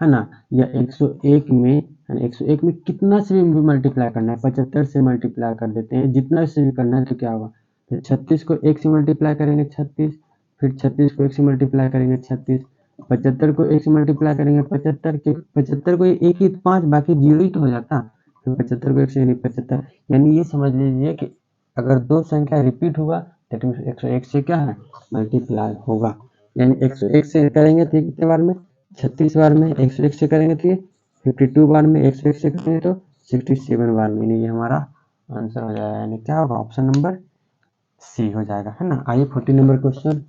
है ना, या 101 में 101 में कितना से भी मल्टीप्लाई करना है, 75 से मल्टीप्लाई कर देते हैं, जितना से भी करना है तो क्या होगा, तो 36 को 1 से मल्टीप्लाई करेंगे 36, फिर 36 को 1 से मल्टीप्लाई करेंगे 36, 75 को 1 से मल्टीप्लाई करेंगे 75 के 75 को 1 ही 5 बाकी 0 ही तो हो जाता, फिर 75 को 1 से 75, यानी ये समझ लीजिए कि अगर दो संख्या रिपीट हुआ तो 101 से क्या है मल्टीप्लाई होगा, यानी 101 से करेंगे तो कितने बार में 36 बार में, 101 से करेंगे तो 52 बार में, 101 से करेंगे तो 67 बार में, ये हमारा आंसर हो जाएगा, यानी क्या होगा ऑप्शन नंबर सी हो जाएगा है ना। आइए 40 नंबर क्वेश्चन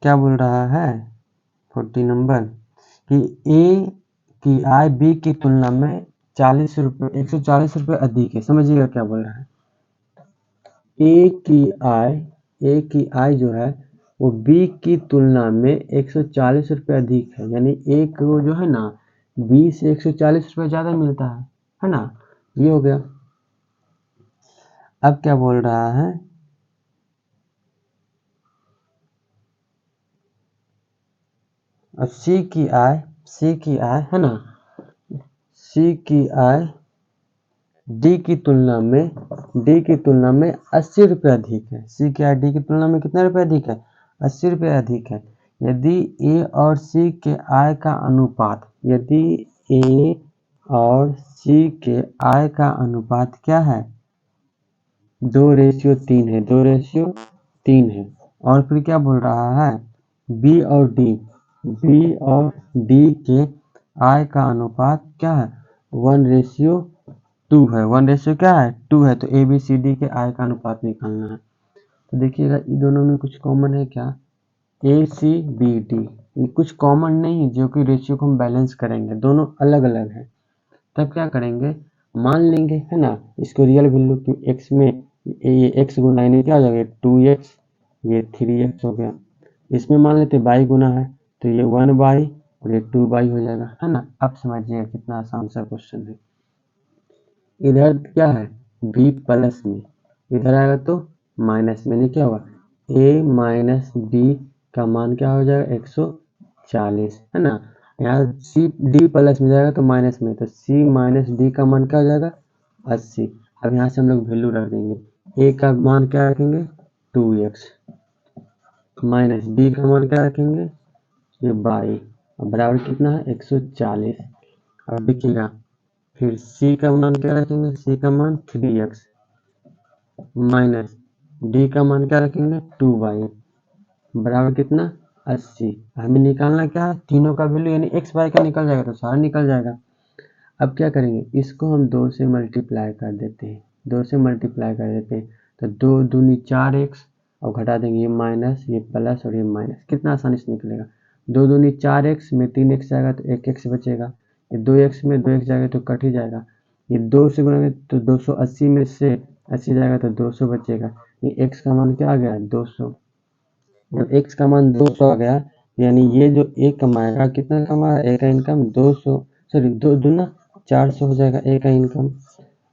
क्या बोल रहा है, 40 नंबर कि ए की आय बी की तुलना में 40 रुपये 140 रुपये अधिक है, समझिएगा क्या बोल रहा है। ए की आय जो है वो बी की तुलना में 140 रुपये अधिक है, यानी ए को जो है ना बी से 140 रुपये ज़्यादा मिलता है ना, ये हो गया। अब क्या बोल रहा है, अब सी की आय है ना, सी की आय डी की तुलना में 80 रुपये अधिक है, सी की आय डी की तुलना में कितना रुपये अधिक है 80 रुपये अधिक है। यदि ए और सी के आय का अनुपात, यदि ए और सी के आय का अनुपात क्या है 2:3 है, 2:3 है। और फिर क्या बोल रहा है बी और डी के आय का अनुपात क्या है 1:2 है, 1 क्या है 2 है, तो ए बी सी डी के आय का अनुपात निकालना है। तो देखिएगा इन दोनों में कुछ कॉमन है क्या, ए सी बी डी कुछ कॉमन नहीं है, जो कि रेशियो को हम बैलेंस करेंगे, दोनों अलग अलग है। तब क्या करेंगे, मान लेंगे है ना इसको रियल वैल्यू की, एक्स में ये एक्स गुना यानी क्या हो जाएगा 2x, ये 3x हो गया। इसमें मान लेते बाई गुना है तो ये 1/, और ये 2/, हो जाएगा है ना। अब समझिए कितना आसान सा क्वेश्चन है। इधर क्या है b प्लस में, इधर आएगा तो माइनस में, क्या होगा a माइनस b का मान क्या हो जाएगा 140 है ना। यहाँ c d प्लस में जाएगा तो माइनस में, तो c माइनस d का मान क्या हो जाएगा 80। अब यहाँ से हम लोग वैल्यू रख देंगे, a का मान क्या रखेंगे 2x माइनस b का मान क्या रखेंगे ये 22 और बराबर कितना है 140। अब देखिएगा फिर c का मान क्या रखेंगे, c का मान 3x माइनस d का मान क्या रखेंगे 2y बराबर कितना 80। हमें निकालना क्या है, तीनों का वैल्यू यानी x y का निकल जाएगा तो सारा निकल जाएगा। अब क्या करेंगे, इसको हम 2 से मल्टीप्लाई कर देते हैं, 2 से मल्टीप्लाई कर देते हैं तो 2 दूनी 4x और घटा देंगे ये माइनस ये प्लस और ये माइनस, कितना आसानी से निकलेगा। 2 दूनी 4x में 3x जाएगा तो 1x बचेगा, ये 2x में 2x जाएगा तो कट ही जाएगा, ये 2 से गुणा तो 280 में से 80 जाएगा तो 200 बचेगा। ये x का मान क्या आ गया 200, जब x का मान 200 आ गया यानी ये जो a कमाएगा कितना कमाएगा, a का इनकम 200 सॉरी 2 दूना 400 हो जाएगा a का इनकम,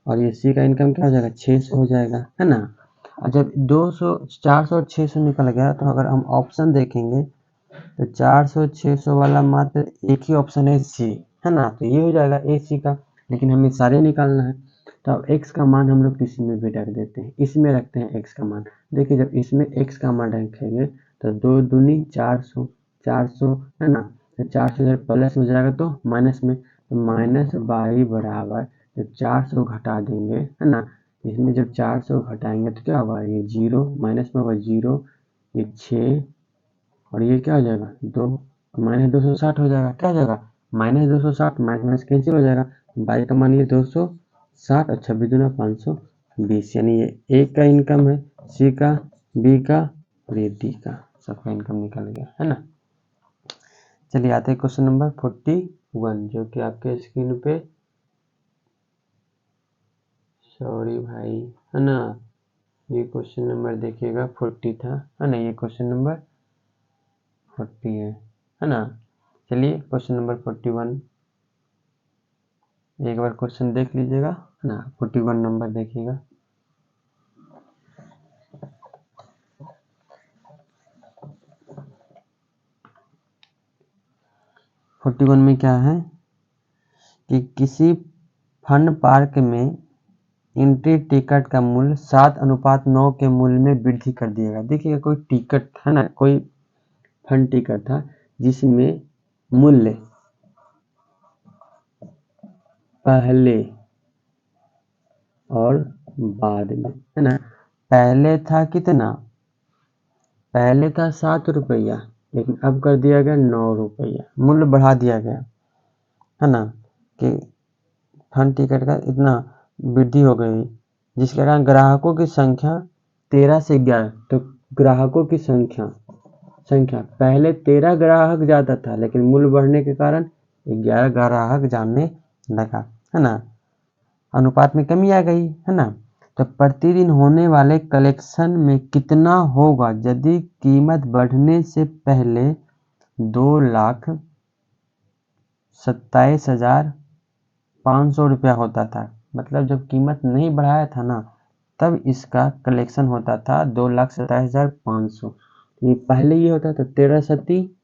और ये c का इनकम क्या हो जाएगा 600 हो जाएगा, है ना। और जब 200 400 और 600 निकल गया तो अगर हम ऑप्शन देखेंगे तो 400 600 वाला मात्र एक ही ऑप्शन है सी, है ना, तो ये हो जाएगा ए सी का, लेकिन हमें सारे निकालना है तो अब x का मान हम लोग किसी में भी रख देते हैं, इसमें रखते हैं x का मान। देखिए जब इसमें x का मान रखेंगे तो 2 दूनी 400 400 है ना, तो 400 इधर प्लस में जाएगा तो माइनस में, तो माइनस बाई बराबर जब 400 घटा देंगे है ना, इसमें जब 400 घटाएंगे तो क्या होगा, ये 0 माइनस में होगा 0, ये 6 और ये क्या हो जाएगा 2 माइनस 260 हो जाएगा, क्या हो जाएगा माइनस 260, माइनस कैंसिल हो जाएगा, बाई का मान ये 260 और 26 दूना 520, यानी ये ए का इनकम है, सी का, बी का और ये डी का, सबका इनकम निकल गया, है ना। चलिए आते हैं क्वेश्चन नंबर 41 जो कि आपके स्क्रीन पे, सॉरी भाई, है ना, ये क्वेश्चन नंबर देखिएगा 40 था, है ना, ये क्वेश्चन नंबर 40 है ना। चलिए क्वेश्चन नंबर 41 एक बार क्वेश्चन देख लीजिएगा, है ना, 41 नंबर देखिएगा। फोर्टी वन में क्या है कि किसी फन पार्क में एंट्री टिकट का मूल्य 7:9 के मूल्य में वृद्धि कर दिएगा। देखिएगा कोई टिकट है ना, कोई फन टिकट था जिसमें मूल्य पहले और बाद में, है ना, पहले था कितना, पहले था 7 रुपया लेकिन अब कर दिया गया 9 रुपया, मूल्य बढ़ा दिया गया, है ना, कि फन टिकट का इतना वृद्धि हो गई जिसके कारण ग्राहकों की संख्या 13 से 11, तो ग्राहकों की संख्या पहले 13 ग्राहक ज़्यादा था लेकिन मूल्य बढ़ने के कारण 11 ग्राहक जानने लगा, है ना, अनुपात में कमी आ गई, है ना। तो प्रतिदिन होने वाले कलेक्शन में कितना होगा यदि कीमत बढ़ने से पहले 2,27,500 रुपया होता था, मतलब जब कीमत नहीं बढ़ाया था ना तब इसका कलेक्शन होता था 2,27,500। ये पहले ये होता था 13 सत्ती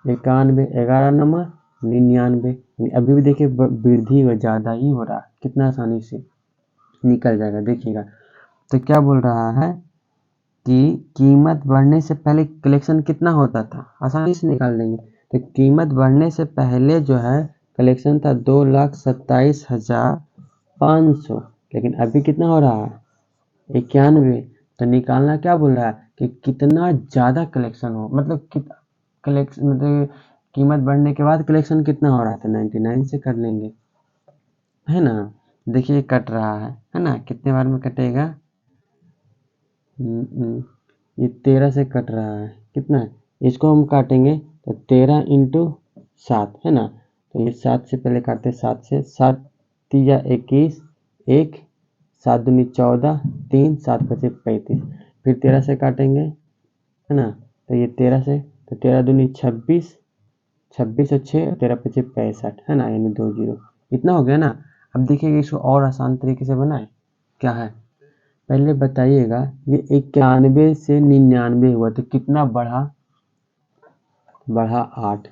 91, 11 नंबर 99, अभी भी देखिए वृद्धि ज़्यादा ही हो रहा है, कितना आसानी से निकल जाएगा देखिएगा। तो क्या बोल रहा है कि कीमत बढ़ने से पहले कलेक्शन कितना होता था, आसानी से निकाल देंगे। तो कीमत बढ़ने से पहले जो है कलेक्शन था 2,27,500, लेकिन अभी कितना हो रहा है 91। तो निकालना क्या बोल रहा है कि कितना ज़्यादा कलेक्शन हो, मतलब कलेक्शन मतलब कीमत बढ़ने के बाद कलेक्शन कितना हो रहा था 99 से कर लेंगे, है ना। देखिए कट रहा है ना, कितने बार में कटेगा, ये 13 से कट रहा है, कितना है इसको हम काटेंगे तो 13 इंटू 7, है ना, तो ये 7 से पहले काटते 7 से, 7 3 21, 1 7 दूनी 14, 3 7 पचे 35, फिर 13 से काटेंगे, है ना, तो ये 13 से, तो 13 दूनी 26, 26 और 6 13 पचे 65, है ना, यानी 2 जीरो, इतना हो गया ना। अब देखिएगा इसको और आसान तरीके से बनाए, क्या है पहले बताइएगा, ये 91 से 99 हुआ तो कितना बढ़ा, 8,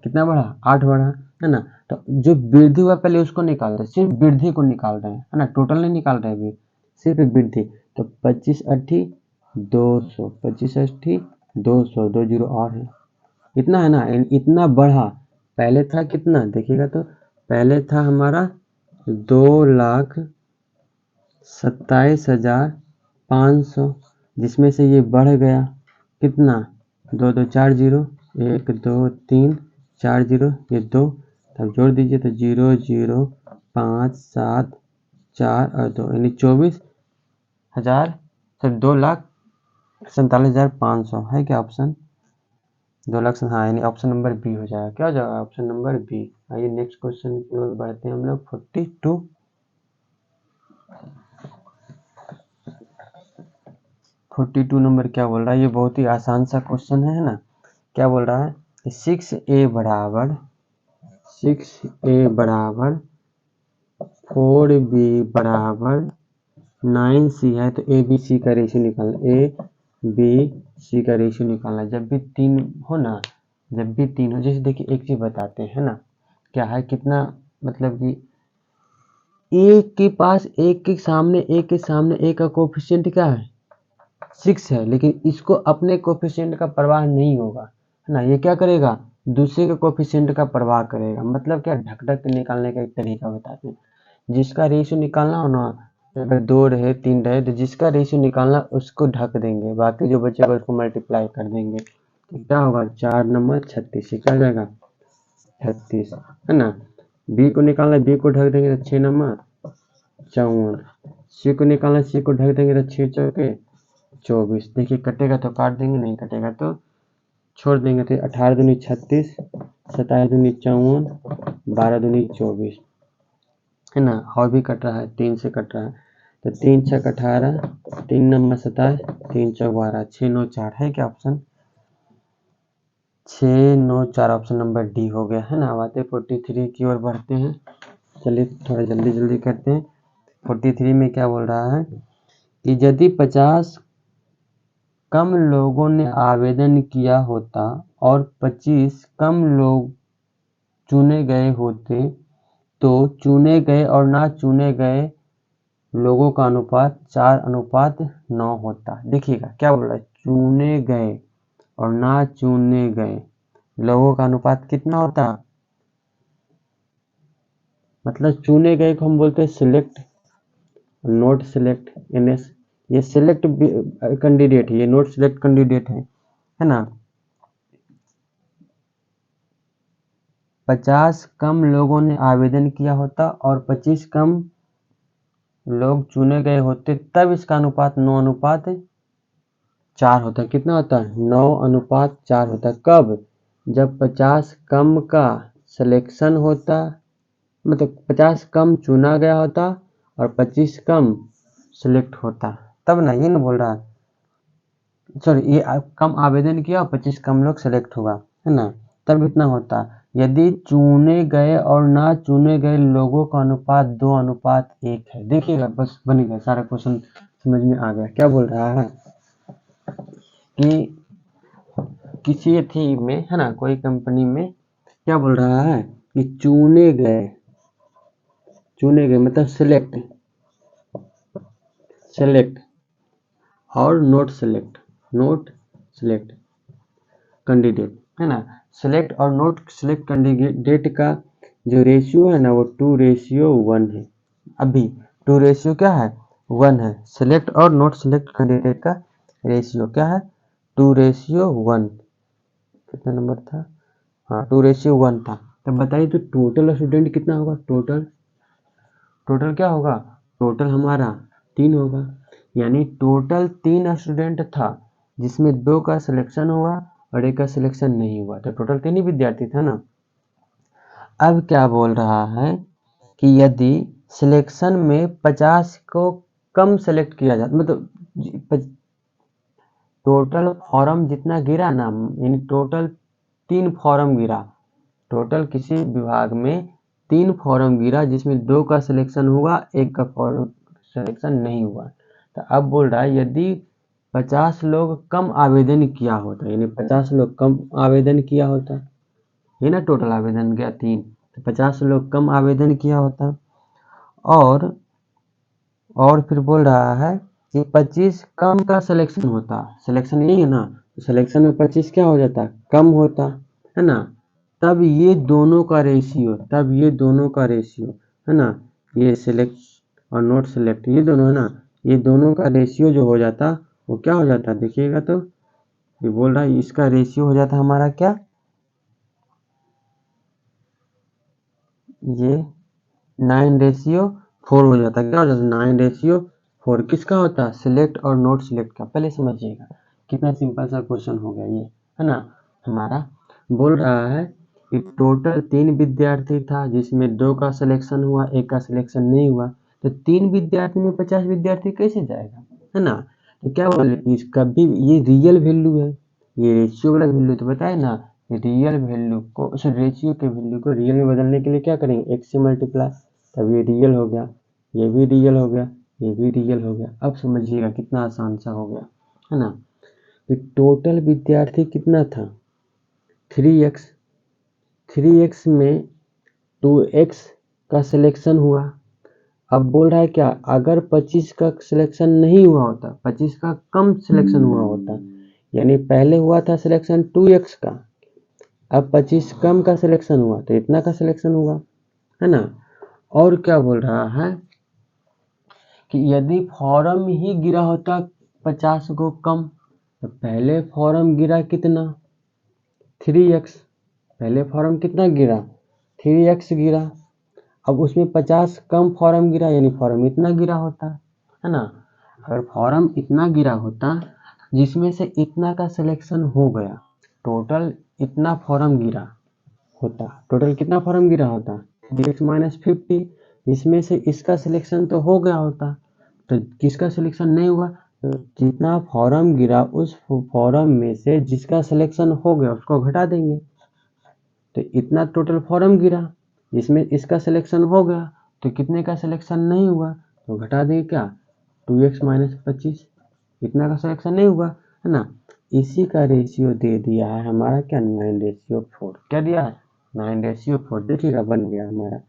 कितना बढ़ा 8 बढ़ा, है ना। तो जो वृद्धि हुआ पहले उसको निकाल रहे हैं, सिर्फ वृद्धि को निकाल रहे हैं, है ना, टोटल नहीं निकाल रहे अभी, सिर्फ वृद्धि। तो 25 8 200, 25 8 200, 2 जीरो और है, इतना है ना, इतना बढ़ा। पहले था कितना देखिएगा, तो पहले था हमारा 2,27,500, जिसमें से ये बढ़ गया कितना 2 2 4 0 1 2 3 4 0 ये 2, तब जोड़ दीजिए तो 0 0 5 7 4 और 2 यानी 24,000 सब 2,47,500 है क्या ऑप्शन 2 लाख। हाँ यानी ऑप्शन नंबर बी हो जाएगा। क्या हो जाएगा ऑप्शन नंबर बी। आइए नेक्स्ट क्वेश्चन की ओर बढ़ते हैं हम लोग। 42 नंबर क्या बोल रहा है, ये बहुत ही आसान सा क्वेश्चन है ना। क्या बोल रहा है 6a बराबर 4b बराबर 9c है, तो ए बी सी का रेशियो निकालना, जब भी तीन हो, जैसे देखिए एक चीज बताते हैं ना, क्या है कितना मतलब कि एक के पास एक के सामने ए का कोफिशिएंट क्या है 6 है, लेकिन इसको अपने कोफिशिएंट का परवाह नहीं होगा है ना, ये क्या करेगा दूसरे के कोफिशिएंट का परवाह करेगा। मतलब क्या ढक ढक के निकालने का एक तरीका बताते हैं। जिसका रेशियो निकालना हो ना, अगर 2 रहे 3 रहे तो जिसका रेशियो निकालना उसको ढक देंगे, बाकी जो बचेगा उसको मल्टीप्लाई कर देंगे, तो क्या होगा 4 नंबर 36, क्या जाएगा 36 है ना। बी को निकालना, बी को ढक देंगे तो 6 नंबर 54, सी को निकालना, सी को ढक देंगे तो 6 चौके 24। देखिए कटेगा तो काट देंगे, नहीं कटेगा तो छोड़ देंगे। तो 18 दूनी 36, 27 दूनी 54, 12 दूनी 24 है ना। और भी कट रहा है 3 से कट रहा है, तो 3 छक 18, 3 नंबर 27, 3 चौक 12, 6 9 4 है क्या ऑप्शन 6 9 4 ऑप्शन नंबर डी हो गया है ना। अब आते 43 की ओर बढ़ते हैं। चलिए थोड़ा जल्दी करते हैं। 43 में क्या बोल रहा है कि यदि 50 कम लोगों ने आवेदन किया होता और 25 कम लोग चुने गए होते तो चुने गए और ना चुने गए लोगों का अनुपात 4:9 होता। देखिएगा क्या बोल रहा है, चुने गए और ना चुने गए लोगों का अनुपात कितना होता, मतलब चुने गए को हम बोलते हैं सिलेक्ट, नोट सिलेक्ट, एनएस, ये सिलेक्ट कैंडिडेट है, ये नोट सिलेक्ट कैंडिडेट है ना। 50 कम लोगों ने आवेदन किया होता और 25 कम लोग चुने गए होते, तब इसका अनुपात 9:4 होता है। कितना होता है 9:4 होता है। कब, जब 50 कम का सिलेक्शन होता, मतलब 50 कम चुना गया होता और 25 कम सिलेक्ट होता, तब ना, ये ना बोल रहा है, सॉरी ये कम आवेदन किया और 25 कम लोग सेलेक्ट हुआ है ना, तब इतना होता। यदि चुने गए और ना चुने गए लोगों का अनुपात 2:1 है। देखिएगा बस बन गया, सारा क्वेश्चन समझ में आ गया। क्या बोल रहा है कि किसी थी में है ना, कोई कंपनी में क्या बोल रहा है कि चुने गए मतलब सेलेक्ट और नोट सेलेक्ट कैंडिडेट है ना। सेलेक्ट और नोट सेलेक्ट कैंडिडेट का जो रेशियो है ना वो 2:1 है। अभी 2 क्या है 1 है। सेलेक्ट और नोट सेलेक्ट कैंडिडेट का रेशियो क्या है 2:1। कितना नंबर था, हाँ 2:1 था। तब बताइए तो टोटल स्टूडेंट कितना होगा, टोटल क्या होगा, टोटल हमारा 3 होगा। यानी टोटल 3 स्टूडेंट था जिसमें 2 का सिलेक्शन हुआ और 1 का सिलेक्शन नहीं हुआ, तो टोटल 3 ही विद्यार्थी था ना। अब क्या बोल रहा है कि यदि सिलेक्शन में 50 को कम सेलेक्ट किया जाता, मतलब टोटल फॉर्म जितना गिरा ना, यानी टोटल 3 फॉर्म गिरा, टोटल किसी विभाग में 3 फॉर्म गिरा जिसमें 2 का सिलेक्शन हुआ 1 का फॉर्म सिलेक्शन नहीं हुआ। तो अब बोल रहा है यदि 50 लोग कम आवेदन किया होता, यानी 50 लोग कम आवेदन किया होता, ये ना टोटल आवेदन गया 3, तो 50 लोग कम आवेदन किया होता और फिर बोल रहा है कि 25 कम का सिलेक्शन होता, सिलेक्शन यही है ना, तो सिलेक्शन में 25 क्या हो जाता कम होता है ना। तब ये दोनों का रेशियो है ना ये सिलेक्ट और नोट सिलेक्ट, ये दोनों है ना, ये दोनों का रेशियो जो हो जाता वो क्या हो जाता, देखिएगा तो ये बोल रहा है इसका रेशियो हो जाता हमारा क्या, ये 9:4 हो जाता। क्या हो जाता 9:4, किसका होता, सिलेक्ट और नोट सिलेक्ट का। पहले समझिएगा कितना सिंपल सा क्वेश्चन हो गया ये, है ना। हमारा बोल रहा है कि टोटल 3 विद्यार्थी था जिसमें 2 का सिलेक्शन हुआ, 1 का सिलेक्शन नहीं हुआ, तो 3 विद्यार्थी में 50 विद्यार्थी कैसे जाएगा, है ना। तो क्या बोले इसका भी ये रियल वैल्यू है, ये रेशियो वाला वैल्यू, तो बताए ना रियल वैल्यू को, उस रेशियो के वैल्यू को रियल में बदलने के लिए क्या करेंगे, x से मल्टीप्लाई, तब ये रियल हो गया, ये भी रियल हो गया, ये भी रियल हो गया। अब समझिएगा कितना आसान सा हो गया, है ना। तो टोटल विद्यार्थी कितना था 3x, 3x में 2x का सिलेक्शन हुआ। अब बोल रहा है क्या, अगर 25 का सिलेक्शन नहीं हुआ होता, 25 का कम सिलेक्शन हुआ होता, यानी पहले हुआ था सिलेक्शन 2x का, अब 25 कम का सिलेक्शन हुआ तो इतना का सिलेक्शन हुआ, है ना। और क्या बोल रहा है कि यदि फॉर्म ही गिरा होता 50 को कम, तो पहले फॉर्म गिरा कितना 3x, पहले फॉर्म कितना गिरा 3x गिरा, अब उसमें 50 कम फॉर्म गिरा यानी फॉर्म इतना गिरा होता, है ना। अगर फॉर्म इतना गिरा होता जिसमें से इतना का सिलेक्शन हो गया, टोटल इतना फॉर्म गिरा होता, टोटल कितना फॉर्म गिरा होता 3x-50, इसमें से इसका सिलेक्शन तो हो गया होता, तो किसका सिलेक्शन नहीं हुआ, तो जितना फॉर्म गिरा उस फॉर्म में से जिसका सिलेक्शन हो गया उसको घटा देंगे, तो इतना टोटल फॉर्म गिरा, इसमें इसका सिलेक्शन हो गया तो कितने का सिलेक्शन नहीं हुआ, तो घटा देंगे क्या 2x-25, इतना का सिलेक्शन नहीं हुआ, है ना। इसी का रेशियो दे दिया है हमारा क्या 9:4, क्या दिया है 9:4, देखिएगा बन गया हमारा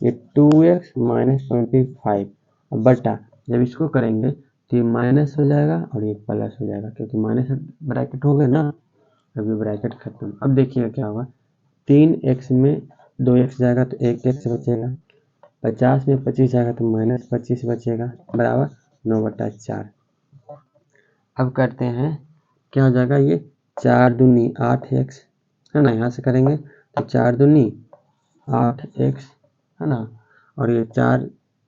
ये 2x-25 बटा, जब इसको करेंगे तो ये माइनस हो जाएगा और ये प्लस हो जाएगा, क्योंकि माइनस ब्रैकेट हो गए ना, अब ये ब्रैकेट खत्म। अब देखिएगा क्या होगा, 3x में 2x जाएगा तो 1x बचेगा, 50 में 25 जाएगा तो -25 बचेगा, बराबर 9/4। अब करते हैं क्या हो जाएगा, ये 4 दूनी 8x, है ना, यहाँ से करेंगे तो 4 दूनी 8x, है ना, और ये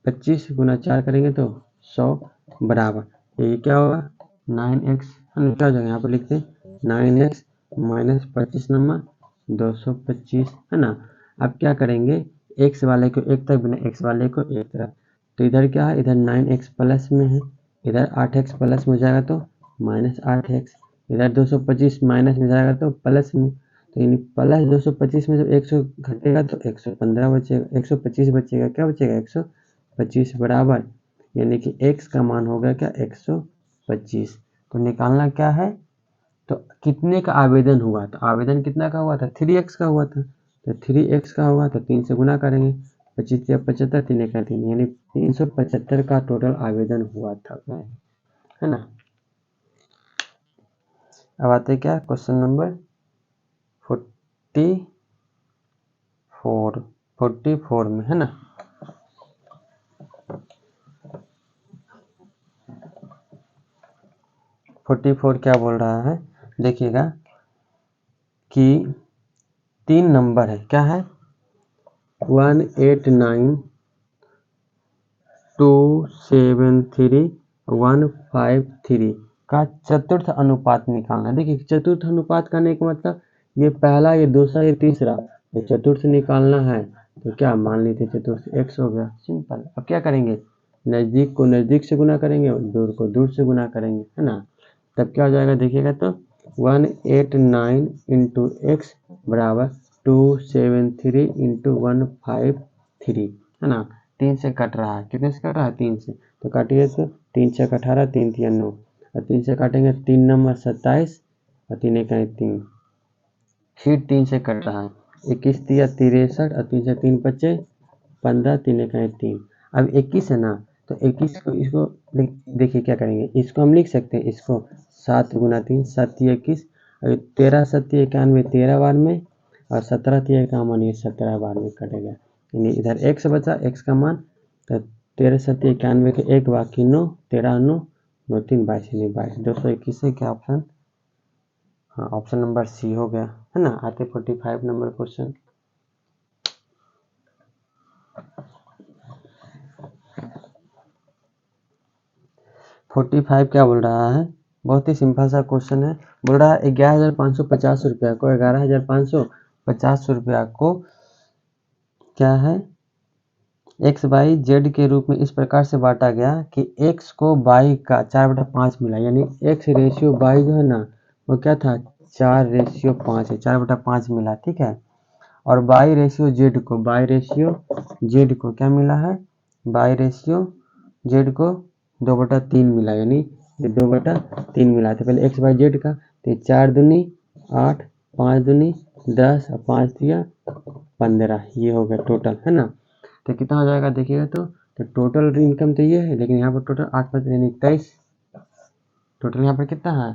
25 गुना 4 करेंगे तो 100, बराबर ये क्या होगा 9x, है ना, क्या हो जाएगा यहाँ पर लिखते हैं 9x - 25 नंबर 225, है ना। अब क्या करेंगे, x वाले को 1 तक बिना x वाले को 1 तरफ, तो इधर क्या है, इधर 9x प्लस में है, इधर 8x प्लस में हो जाएगा तो -8x, इधर 225 माइनस में जाएगा तो प्लस में, तो यानी प्लस 225 में जब 100 घटेगा तो 115 बचेगा, 125 बचेगा, क्या बचेगा 125, बराबर यानी कि x का मान हो गया क्या 125। तो निकालना क्या है, तो कितने का आवेदन हुआ, तो आवेदन कितना का हुआ था 3x का हुआ था, तो 3x का हुआ तो 3 से गुना करेंगे, 25 या 75, 3 का 3, यानी 375 का टोटल आवेदन हुआ था, है ना। अब आते क्या क्वेश्चन नंबर 44 में, है ना। फोर्टी फोर क्या बोल रहा है, देखिएगा कि 3 नंबर है, क्या है 189,273,153 का चतुर्थ अनुपात निकालना है। देखिए चतुर्थ अनुपात करने का मतलब ये पहला, ये दूसरा, ये तीसरा, ये चतुर्थ निकालना है, तो क्या मान लीजिए चतुर्थ x हो गया, सिंपल। अब क्या करेंगे, नज़दीक को नज़दीक से गुना करेंगे और दूर को दूर से गुना करेंगे, है ना। तब क्या हो जाएगा, देखिएगा तो 189 इंटू एक्स बराबर 273 इंटू 153, है ना। 3 से कट रहा है, कितने से कट रहा है 3 से, तो काटिए तो 3 छक 18, 3 तिया 9, और 3 से काटेंगे 3 नंबर 27 और 3 एक 3, फिर 3 से कट रहा है 21 तिया 63 और 3 से 3 बचे 15, 3 एक 3। अब 21 है ना, तो 21 को इसको देखिए क्या करेंगे, इसको हम लिख सकते हैं, इसको 7 गुना 3 7 21, और 13 7 91 13 बार में, और 17 तिया 51 ये 17 बार में कटेगा, यानी इधर x बचा, x का मान तो 13 7 91 के 1 बाकी 9, 13 9 9 3 22 22 221 है क्या ऑप्शन? हाँ, ऑप्शन नंबर सी हो गया, है ना। आते 45 नंबर क्वेश्चन। फोर्टी फाइव क्या बोल रहा है, बहुत ही सिंपल सा क्वेश्चन है। बोल रहा है 11,550 रुपया को 11,550 रुपया को क्या है एक्स वाई जेड के रूप में इस प्रकार से बांटा गया कि एक्स को वाई का 4/5 मिला, यानी एक्स रेशियो वाई जो है ना वो क्या था 4/5 है, 4/5 मिला, ठीक है। और वाई रेशियो जेड को क्या मिला है, वाई रेशियो जेड को 2/3 मिला, यानी ये 2/3 मिला। तो पहले एक्स वाई जेड का, तो 4 दूनी 8, 5 दूनी 10 और 5 दिया 15, ये हो गया टोटल, है ना। तो कितना हो जाएगा देखिएगा, तो टोटल इनकम तो ये है, लेकिन यहाँ पर टोटल 8 5 यानी 23, टोटल यहाँ पर कितना है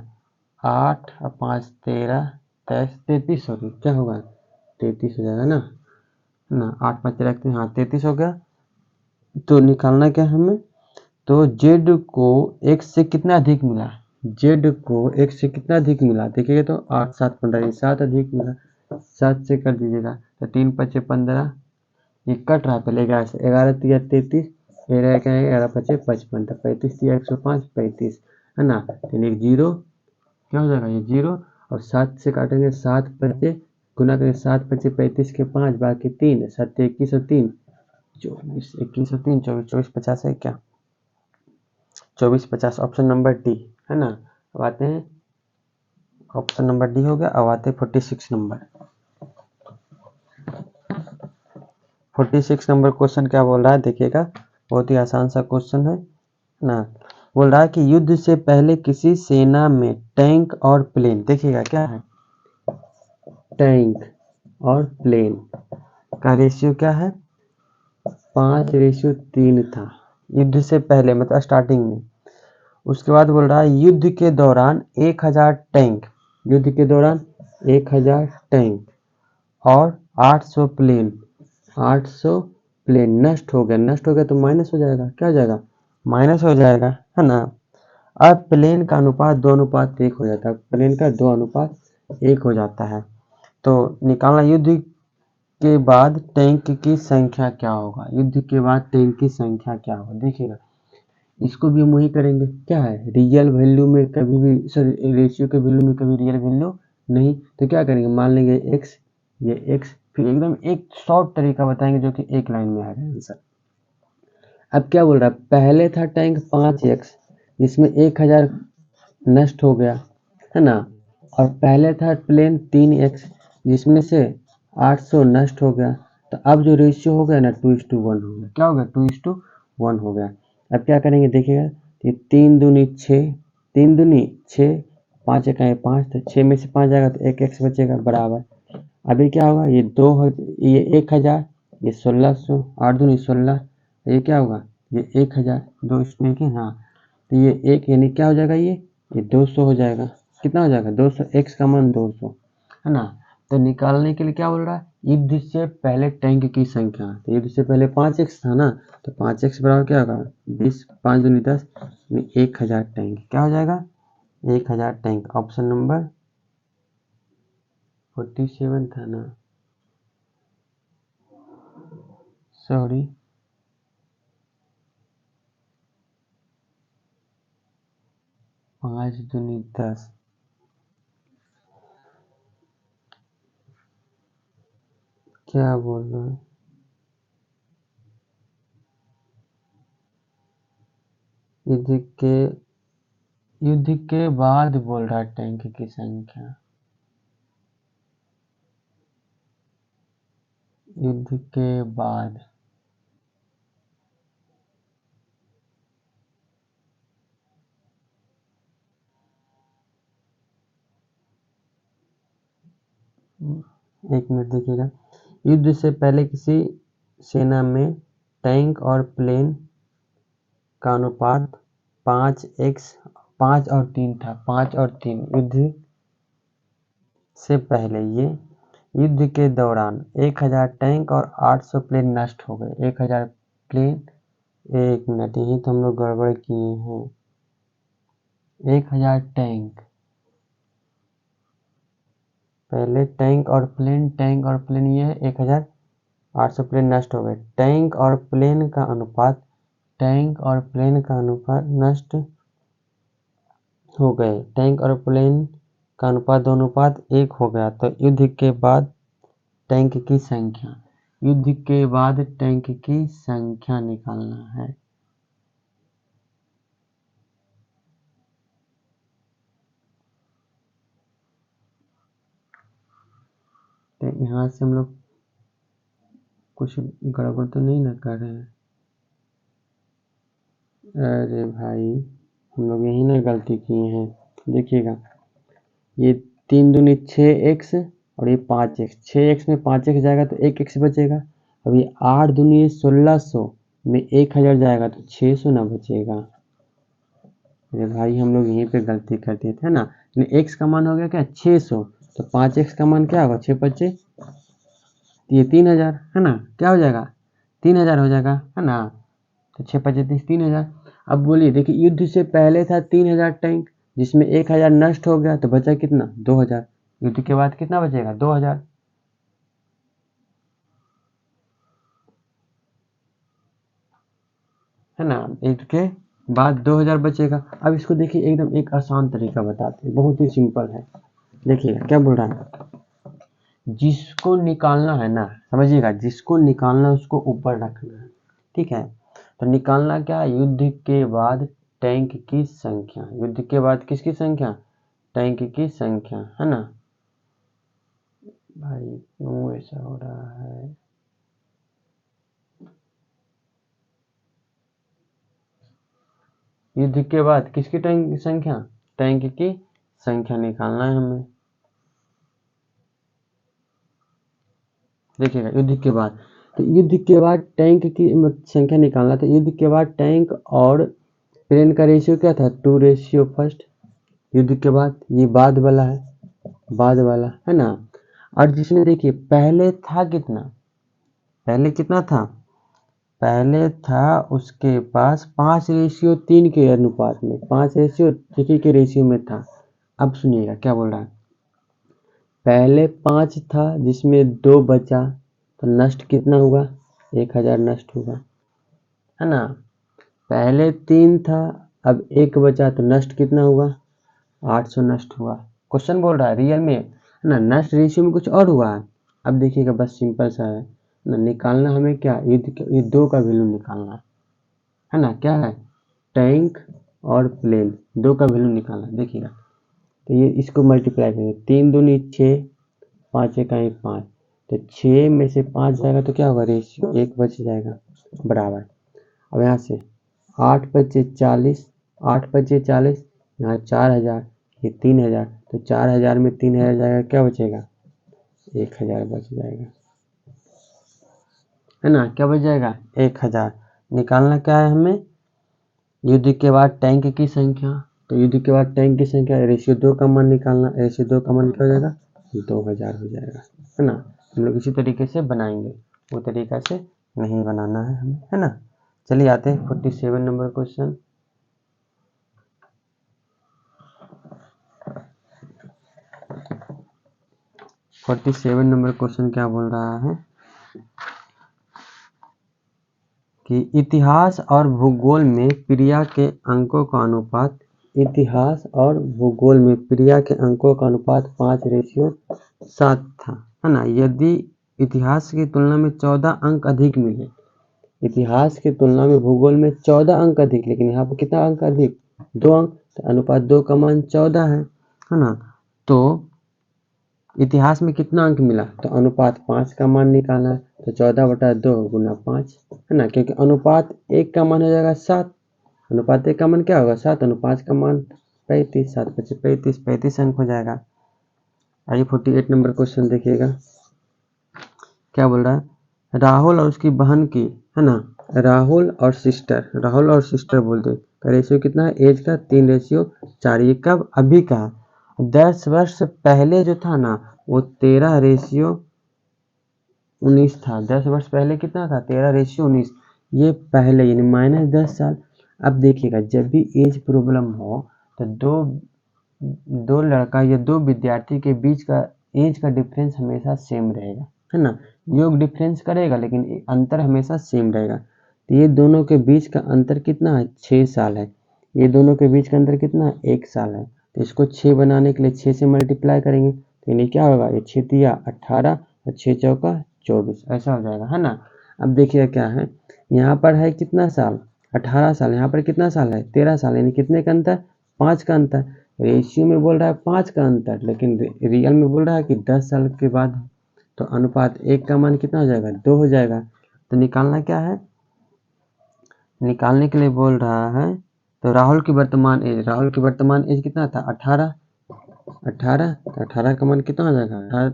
8 और 5 13 23 33, सॉरी क्या होगा 33 हो जाएगा ना 8 5 रखते हैं, हाँ 33 हो गया। तो निकालना क्या हमें, तो जेड को एक्स से कितना अधिक मिला, जेड को एक्स से कितना अधिक मिला देखिएगा, तो 8 7 15 7 अधिक मिला, 7 से कर दीजिएगा, तो 3 5 15, ये कट रहा है पहले 11 से, 11 3 33, 11 क्या है 11 5 55, तो 35 3 105 35, है ना। तो एक जीरो क्या हो जाएगा ये जीरो, और 7 से काटेंगे 7 5 गुना करेंगे 7 5 35 के 5 बाकी 3 7 21 और 3 24, 21 और 3 24 24 50 है क्या 24 50, ऑप्शन नंबर डी, है ना। अब आते हैं ऑप्शन नंबर डी हो गया। अब आते हैं 46 नंबर। 46 नंबर क्वेश्चन क्या बोल रहा है देखिएगा, बहुत ही आसान सा क्वेश्चन है ना। बोल रहा है कि युद्ध से पहले किसी सेना में टैंक और प्लेन, देखिएगा क्या है टैंक और प्लेन का रेशियो क्या है 5:3 था, युद्ध से पहले मतलब स्टार्टिंग में। उसके बाद बोल रहा है युद्ध के दौरान 1000 टैंक, युद्ध के दौरान 1000 टैंक और 800 प्लेन, 800 प्लेन नष्ट हो गया तो माइनस हो जाएगा, क्या हो जाएगा माइनस हो जाएगा, है ना। अब प्लेन का अनुपात 2:1 हो जाता है, प्लेन का 2:1 हो जाता है। तो निकालना युद्ध के बाद टैंक की संख्या क्या होगा, युद्ध के बाद टैंक की संख्या क्या होगा देखिएगा। इसको भी हम वही करेंगे, क्या है रियल वैल्यू में कभी भी, सॉरी रेशियो के वैल्यू में कभी रियल वैल्यू नहीं, तो क्या करेंगे मान लेंगे एक्स, ये एक्स, फिर एकदम एक शॉर्ट तरीका बताएंगे जो कि एक लाइन में आएगा आंसर। अब क्या बोल रहा है, पहले था टैंक 5x जिसमें 1000 नष्ट हो गया, है ना। और पहले था प्लेन 3x जिसमें से 800 नष्ट हो गया। तो अब जो रेशियो हो गया ना 2:1 हो गया, क्या हो गया 2:1 हो गया। अब क्या करेंगे देखिएगा, ये 3 दूनी 6, 3 दूनी 6, 5 1 5, तो 6 में से 5 जाएगा तो 1 x बचेगा बराबर। अभी क्या होगा ये 1000, ये 1600, 8 दूनी 16, ये क्या होगा ये 1000, 2 इसमें कि हाँ, तो ये एक यानी क्या हो जाएगा ये 200 हो जाएगा, कितना हो जाएगा 200, x का मान 200, है ना। तो निकालने के लिए क्या बोल रहा है युद्ध से पहले टैंक की संख्या, तो युद्ध से पहले 5x था ना, तो 5x बराबर क्या होगा 20, 5 दूनी 10, 1000 टैंक, क्या हो जाएगा 1000 टैंक, ऑप्शन नंबर 47 था ना, सॉरी 5 दूनी 10, क्या बोल रहा है युद्ध के बाद बोल रहा है टैंक की संख्या, युद्ध के बाद, एक मिनट देखिएगा, युद्ध से पहले किसी सेना में टैंक और प्लेन का अनुपात 5x 5 और 3 था, 5 और 3 युद्ध से पहले। ये युद्ध के दौरान 1000 टैंक और 800 प्लेन नष्ट हो गए, 1000 प्लेन एक मिनट, यही तो हम लोग गड़बड़ किए हैं। 1000 टैंक, पहले टैंक और प्लेन ये है 1800 प्लेन नष्ट हो गए। टैंक और प्लेन का अनुपात नष्ट हो गए। टैंक और प्लेन का अनुपात 2:1 हो गया। तो युद्ध के बाद टैंक की संख्या निकालना है। तो यहाँ से हम लोग कुछ गड़बड़ तो नहीं ना कर रहे हैं? अरे भाई, हम लोग यही ना गलती किए हैं। देखिएगा, ये 3 दूनी 6x और ये 5x। 6x में 5x जाएगा तो 1x बचेगा। अब ये 8 दूनी 1600 में 1000 जाएगा तो 600 ना बचेगा। अरे भाई, हम लोग यहीं पे गलती कर दिए थे ना। x का मान हो गया क्या 600, तो 5x का मान क्या होगा 6×5 ये 3000 है ना। क्या हो जाएगा 3000 हो जाएगा है ना। तो 6×5 3000। अब बोलिए, देखिए युद्ध से पहले था 3000 टैंक, जिसमें 1000 नष्ट हो गया तो बचा कितना 2000। युद्ध के बाद कितना बचेगा 2000 है ना। युद्ध के बाद 2000 बचेगा। अब इसको देखिए, एकदम एक आसान तरीका बताते हैं, बहुत ही सिंपल है। देखिएगा क्या बोल रहा है, जिसको निकालना है ना, समझिएगा, जिसको निकालना है उसको ऊपर रखना है, ठीक है। तो निकालना क्या, युद्ध के बाद टैंक की संख्या। युद्ध के बाद किसकी संख्या, टैंक की संख्या, है ना। भाई क्यों ऐसा हो रहा है। युद्ध के बाद किसकी टैंक की संख्या, टैंक की संख्या निकालना है हमें। देखिएगा, युद्ध के बाद, तो युद्ध के बाद टैंक की संख्या निकालना था। युद्ध के बाद टैंक और प्लेन का रेशियो क्या था 2:1। युद्ध के बाद ये बाद वाला है ना। और जिसमें देखिए पहले था कितना, पहले कितना था, पहले था उसके पास 5:3 के अनुपात में, 5:3 के रेशियो में था। अब सुनिएगा क्या बोल रहा है, पहले 5 था जिसमें 2 बचा तो नष्ट कितना हुआ 1000 नष्ट हुआ, है ना। पहले 3 था, अब 1 बचा तो नष्ट कितना हुआ 800 नष्ट हुआ। क्वेश्चन बोल रहा है रियल में ना, नष्ट रेशियो में कुछ और हुआ है। अब देखिएगा, बस सिंपल सा है ना, निकालना हमें क्या, ये 2 का वैल्यू निकालना है ना। क्या है, टैंक और प्लेन 2 का वैल्यू निकालना। देखिएगा, तो ये इसको मल्टीप्लाई करेंगे, 3 दूनी 6, 5 एकाई 5, तो 6 में से 5 जाएगा तो क्या होगा रेशियो 1 बच जाएगा बराबर। अब यहाँ से 8×5 = 40, यहाँ 4000, ये 3000, तो 4000 में 3000 जाएगा, क्या बचेगा 1000 बच जाएगा, है ना। क्या बच जाएगा 1000। निकालना क्या है हमें, युद्ध के बाद टैंक की संख्या। तो युद्ध के बाद टैंक की संख्या रेशियो 2 का मान निकालना, रेशियो 2 का मान क्या हो जाएगा 2000 हो जाएगा, है ना। हम लोग इसी तरीके से बनाएंगे, वो तरीका से नहीं बनाना है हमें, है ना। चलिए आते हैं 47 नंबर क्वेश्चन। नंबर क्वेश्चन क्या बोल रहा है कि इतिहास और भूगोल में प्रिया के अंकों का अनुपात, इतिहास और भूगोल में प्रिया के अंकों का अनुपात 5:7 था, है ना। यदि इतिहास की तुलना में 14 अंक अधिक मिले, इतिहास की तुलना में भूगोल में 14 अंक अधिक, लेकिन यहाँ पर कितना अंक अधिक 2 अंक, तो अनुपात 2 का मान 14 है ना। तो इतिहास में कितना अंक मिला, तो अनुपात 5 का मान निकालना है। तो 14/2 × 5, है ना, क्योंकि अनुपात 1 का मान हो जाएगा 7, अनुपात 1 का मान क्या होगा 7, अनुपात का मान 35, 7×5 = 35 अंक हो जाएगा। आइए 48 नंबर क्वेश्चन देखिएगा क्या बोल रहा है, राहुल और उसकी बहन की, है ना, राहुल और सिस्टर बोलते का रेशियो कितना है, एज का 3:4। ये कब, अभी का, 10 वर्ष पहले जो था ना वो 13:19 था। 10 वर्ष पहले कितना था 13:19। ये पहले यानी -10 साल। अब देखिएगा जब भी एज प्रॉब्लम हो तो दो लड़का या दो विद्यार्थी के बीच का एज का डिफरेंस हमेशा सेम रहेगा, है ना। योग डिफरेंस करेगा लेकिन अंतर हमेशा सेम रहेगा। तो ये दोनों के बीच का अंतर कितना है, 6 साल है। ये दोनों के बीच का अंतर कितना है, 1 साल है। तो इसको 6 बनाने के लिए 6 से मल्टीप्लाई करेंगे तो यानी क्या होगा, ये 6 तिया 18 और 6 चौका 24, ऐसा हो जाएगा, है ना। अब देखिए क्या है, यहाँ पर है कितना साल, 18 साल, यहाँ पर कितना साल है, 13 साल, यानी कितने का अंतर, 5 का अंतर। रेशियो में बोल रहा है 5 का अंतर, लेकिन रियल में बोल रहा है कि 10 साल के बाद, तो अनुपात 1 का मान कितना हो जाएगा, 2 हो जाएगा। तो निकालना क्या है, निकालने के लिए बोल रहा है, तो राहुल की वर्तमान एज कितना था, 18, तो 18 का मान कितना हो जाएगा, 18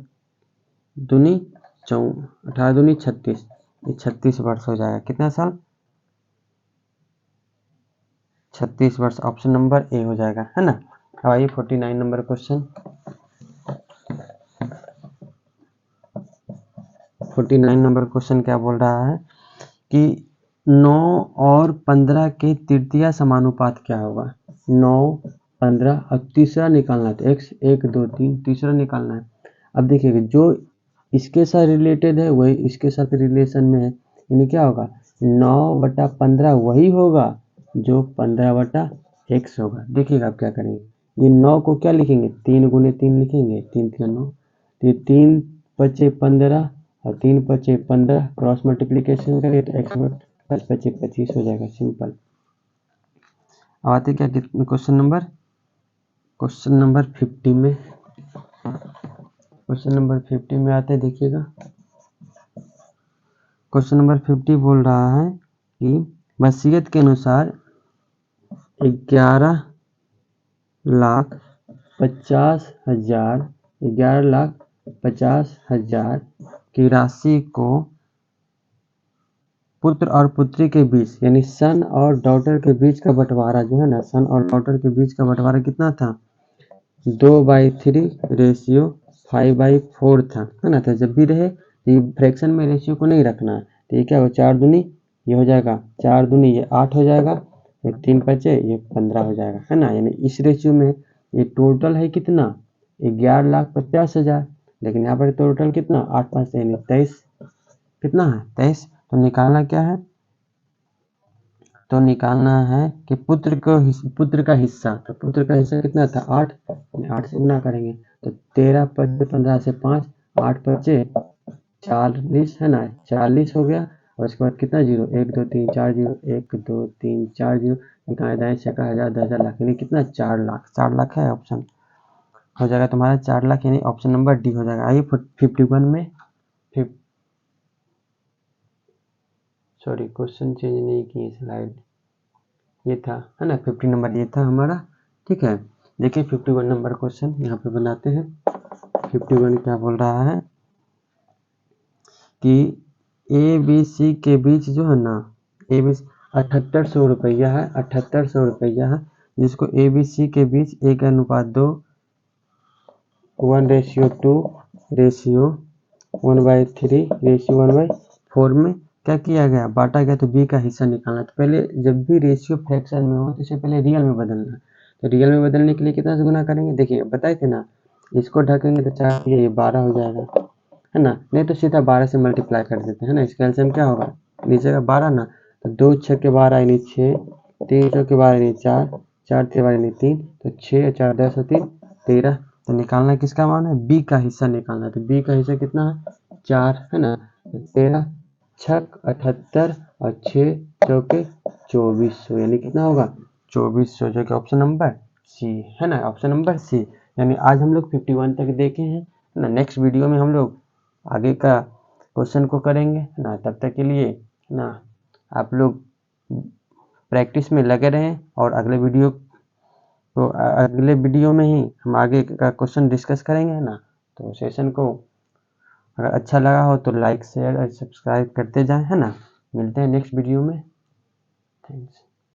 दूनी 36, ये 36 वर्ष हो जाएगा। कितना साल, 36 वर्ष। ऑप्शन नंबर ए हो जाएगा, है ना। अब आइए 49 नंबर क्वेश्चन। 49 नंबर क्वेश्चन क्या बोल रहा है कि 9 और 15 के तृतीय समानुपात क्या होगा। 9, 15 और तीसरा निकालना है, तो x 1 2 3 तीसरा निकालना है। अब देखिएगा जो इसके साथ रिलेटेड है वही इसके साथ रिलेशन में है, यानी क्या होगा, 9/15 वही होगा जो 15/x होगा। देखिएगा आप क्या करेंगे, ये 9 को क्या लिखेंगे, 3 गुने 3 लिखेंगे, 3 3 9, तो 3 5 15 और 3 5 15, क्रॉस मल्टीप्लीकेशन करें तो x 5 25 हो जाएगा, सिंपल। अब आते क्या क्वेश्चन नंबर 50 में। क्वेश्चन नंबर 50 में आते हैं, देखिएगा क्वेश्चन नंबर 50 बोल रहा है कि वसीयत के अनुसार 11,50,000 की राशि को पुत्र और पुत्री के बीच यानी सन और डॉटर के बीच का बंटवारा जो है ना, सन और डॉटर के बीच का बंटवारा कितना था, 2/3 रेशियो 5/4 था, है ना। तो जब भी रहे ये फ्रैक्शन में रेशियो को नहीं रखना है, तो ये क्या हो, 4 दूनी ये हो जाएगा, 4 दूनी ये 8 हो जाएगा, 3 5 ये 15 हो जाएगा, है ना। यानी इस रेशियो में ये टोटल है कितना, 11,50,000, लेकिन यहाँ पर टोटल कितना 8 5 यानी 23, कितना है 23। तो निकालना क्या है, तो निकालना है कि पुत्र का हिस्सा, तो पुत्र का हिस्सा कितना था 8, 8 से गुना करेंगे तो 13 5 15 से 5, 8 5 40, है ना, 40 हो गया। और उसके बाद कितना जीरो, 1 2 3 4 जीरो, 1 2 3 4 जीरो, निकाले दाएं छक्का 1000 10,000 लाख, यानी कितना 4 लाख, 4 लाख है ऑप्शन हो जाएगा तुम्हारा 4 लाख, यानी ऑप्शन नंबर डी हो जाएगा। आइए 51 में, सॉरी क्वेश्चन चेंज नहीं किए स्लाइड, ये था, है ना, 50 नंबर ये था हमारा, ठीक है। देखिए 51 नंबर क्वेश्चन यहाँ पे बनाते हैं। 51 क्या बोल रहा है कि ABC के बीच जो है ना, ABC 7800 रुपया है, 7800 रुपया है, जिसको ABC के बीच 1:2 1:2 रेशियो 1/3 रेशियो 1/4 में क्या किया गया, बांटा गया। तो बी का हिस्सा निकालना। तो पहले जब भी रेशियो फ्रैक्शन में हो तो इसे पहले रियल में बदलना है। तो रियल में बदलने के लिए कितना से गुना करेंगे, देखिए बताए थे ना, इसको ढकेंगे तो 4 ये 12 हो जाएगा, है ना। नहीं तो सीधा 12 से मल्टीप्लाई कर देते हैं ना, इसका एलसीएम क्या होगा, नीचे का 12 ना, तो 2 6 के 12 यानी 6, 3 4 के 12 यानी 4, 4 3 12 यानी 3, तो 6 और 4 10 और 3 13। तो निकालना किसका मान है, बी का हिस्सा निकालना है। तो बी का हिस्सा कितना है 4, है ना। तो 13 छक 78 और 6 चौके 2400, यानी कितना होगा 2400, जो कि ऑप्शन नंबर सी है ना, ऑप्शन नंबर सी। यानी आज हम लोग 51 तक देखे हैं ना। नेक्स्ट वीडियो में हम लोग आगे का क्वेश्चन को करेंगे ना। तब तक के लिए ना आप लोग प्रैक्टिस में लगे रहें, और अगले वीडियो में ही हम आगे का क्वेश्चन डिस्कस करेंगे ना। तो सेशन को अगर अच्छा लगा हो तो लाइक शेयर और सब्सक्राइब करते जाएं, है ना। मिलते हैं नेक्स्ट वीडियो में, थैंक्स।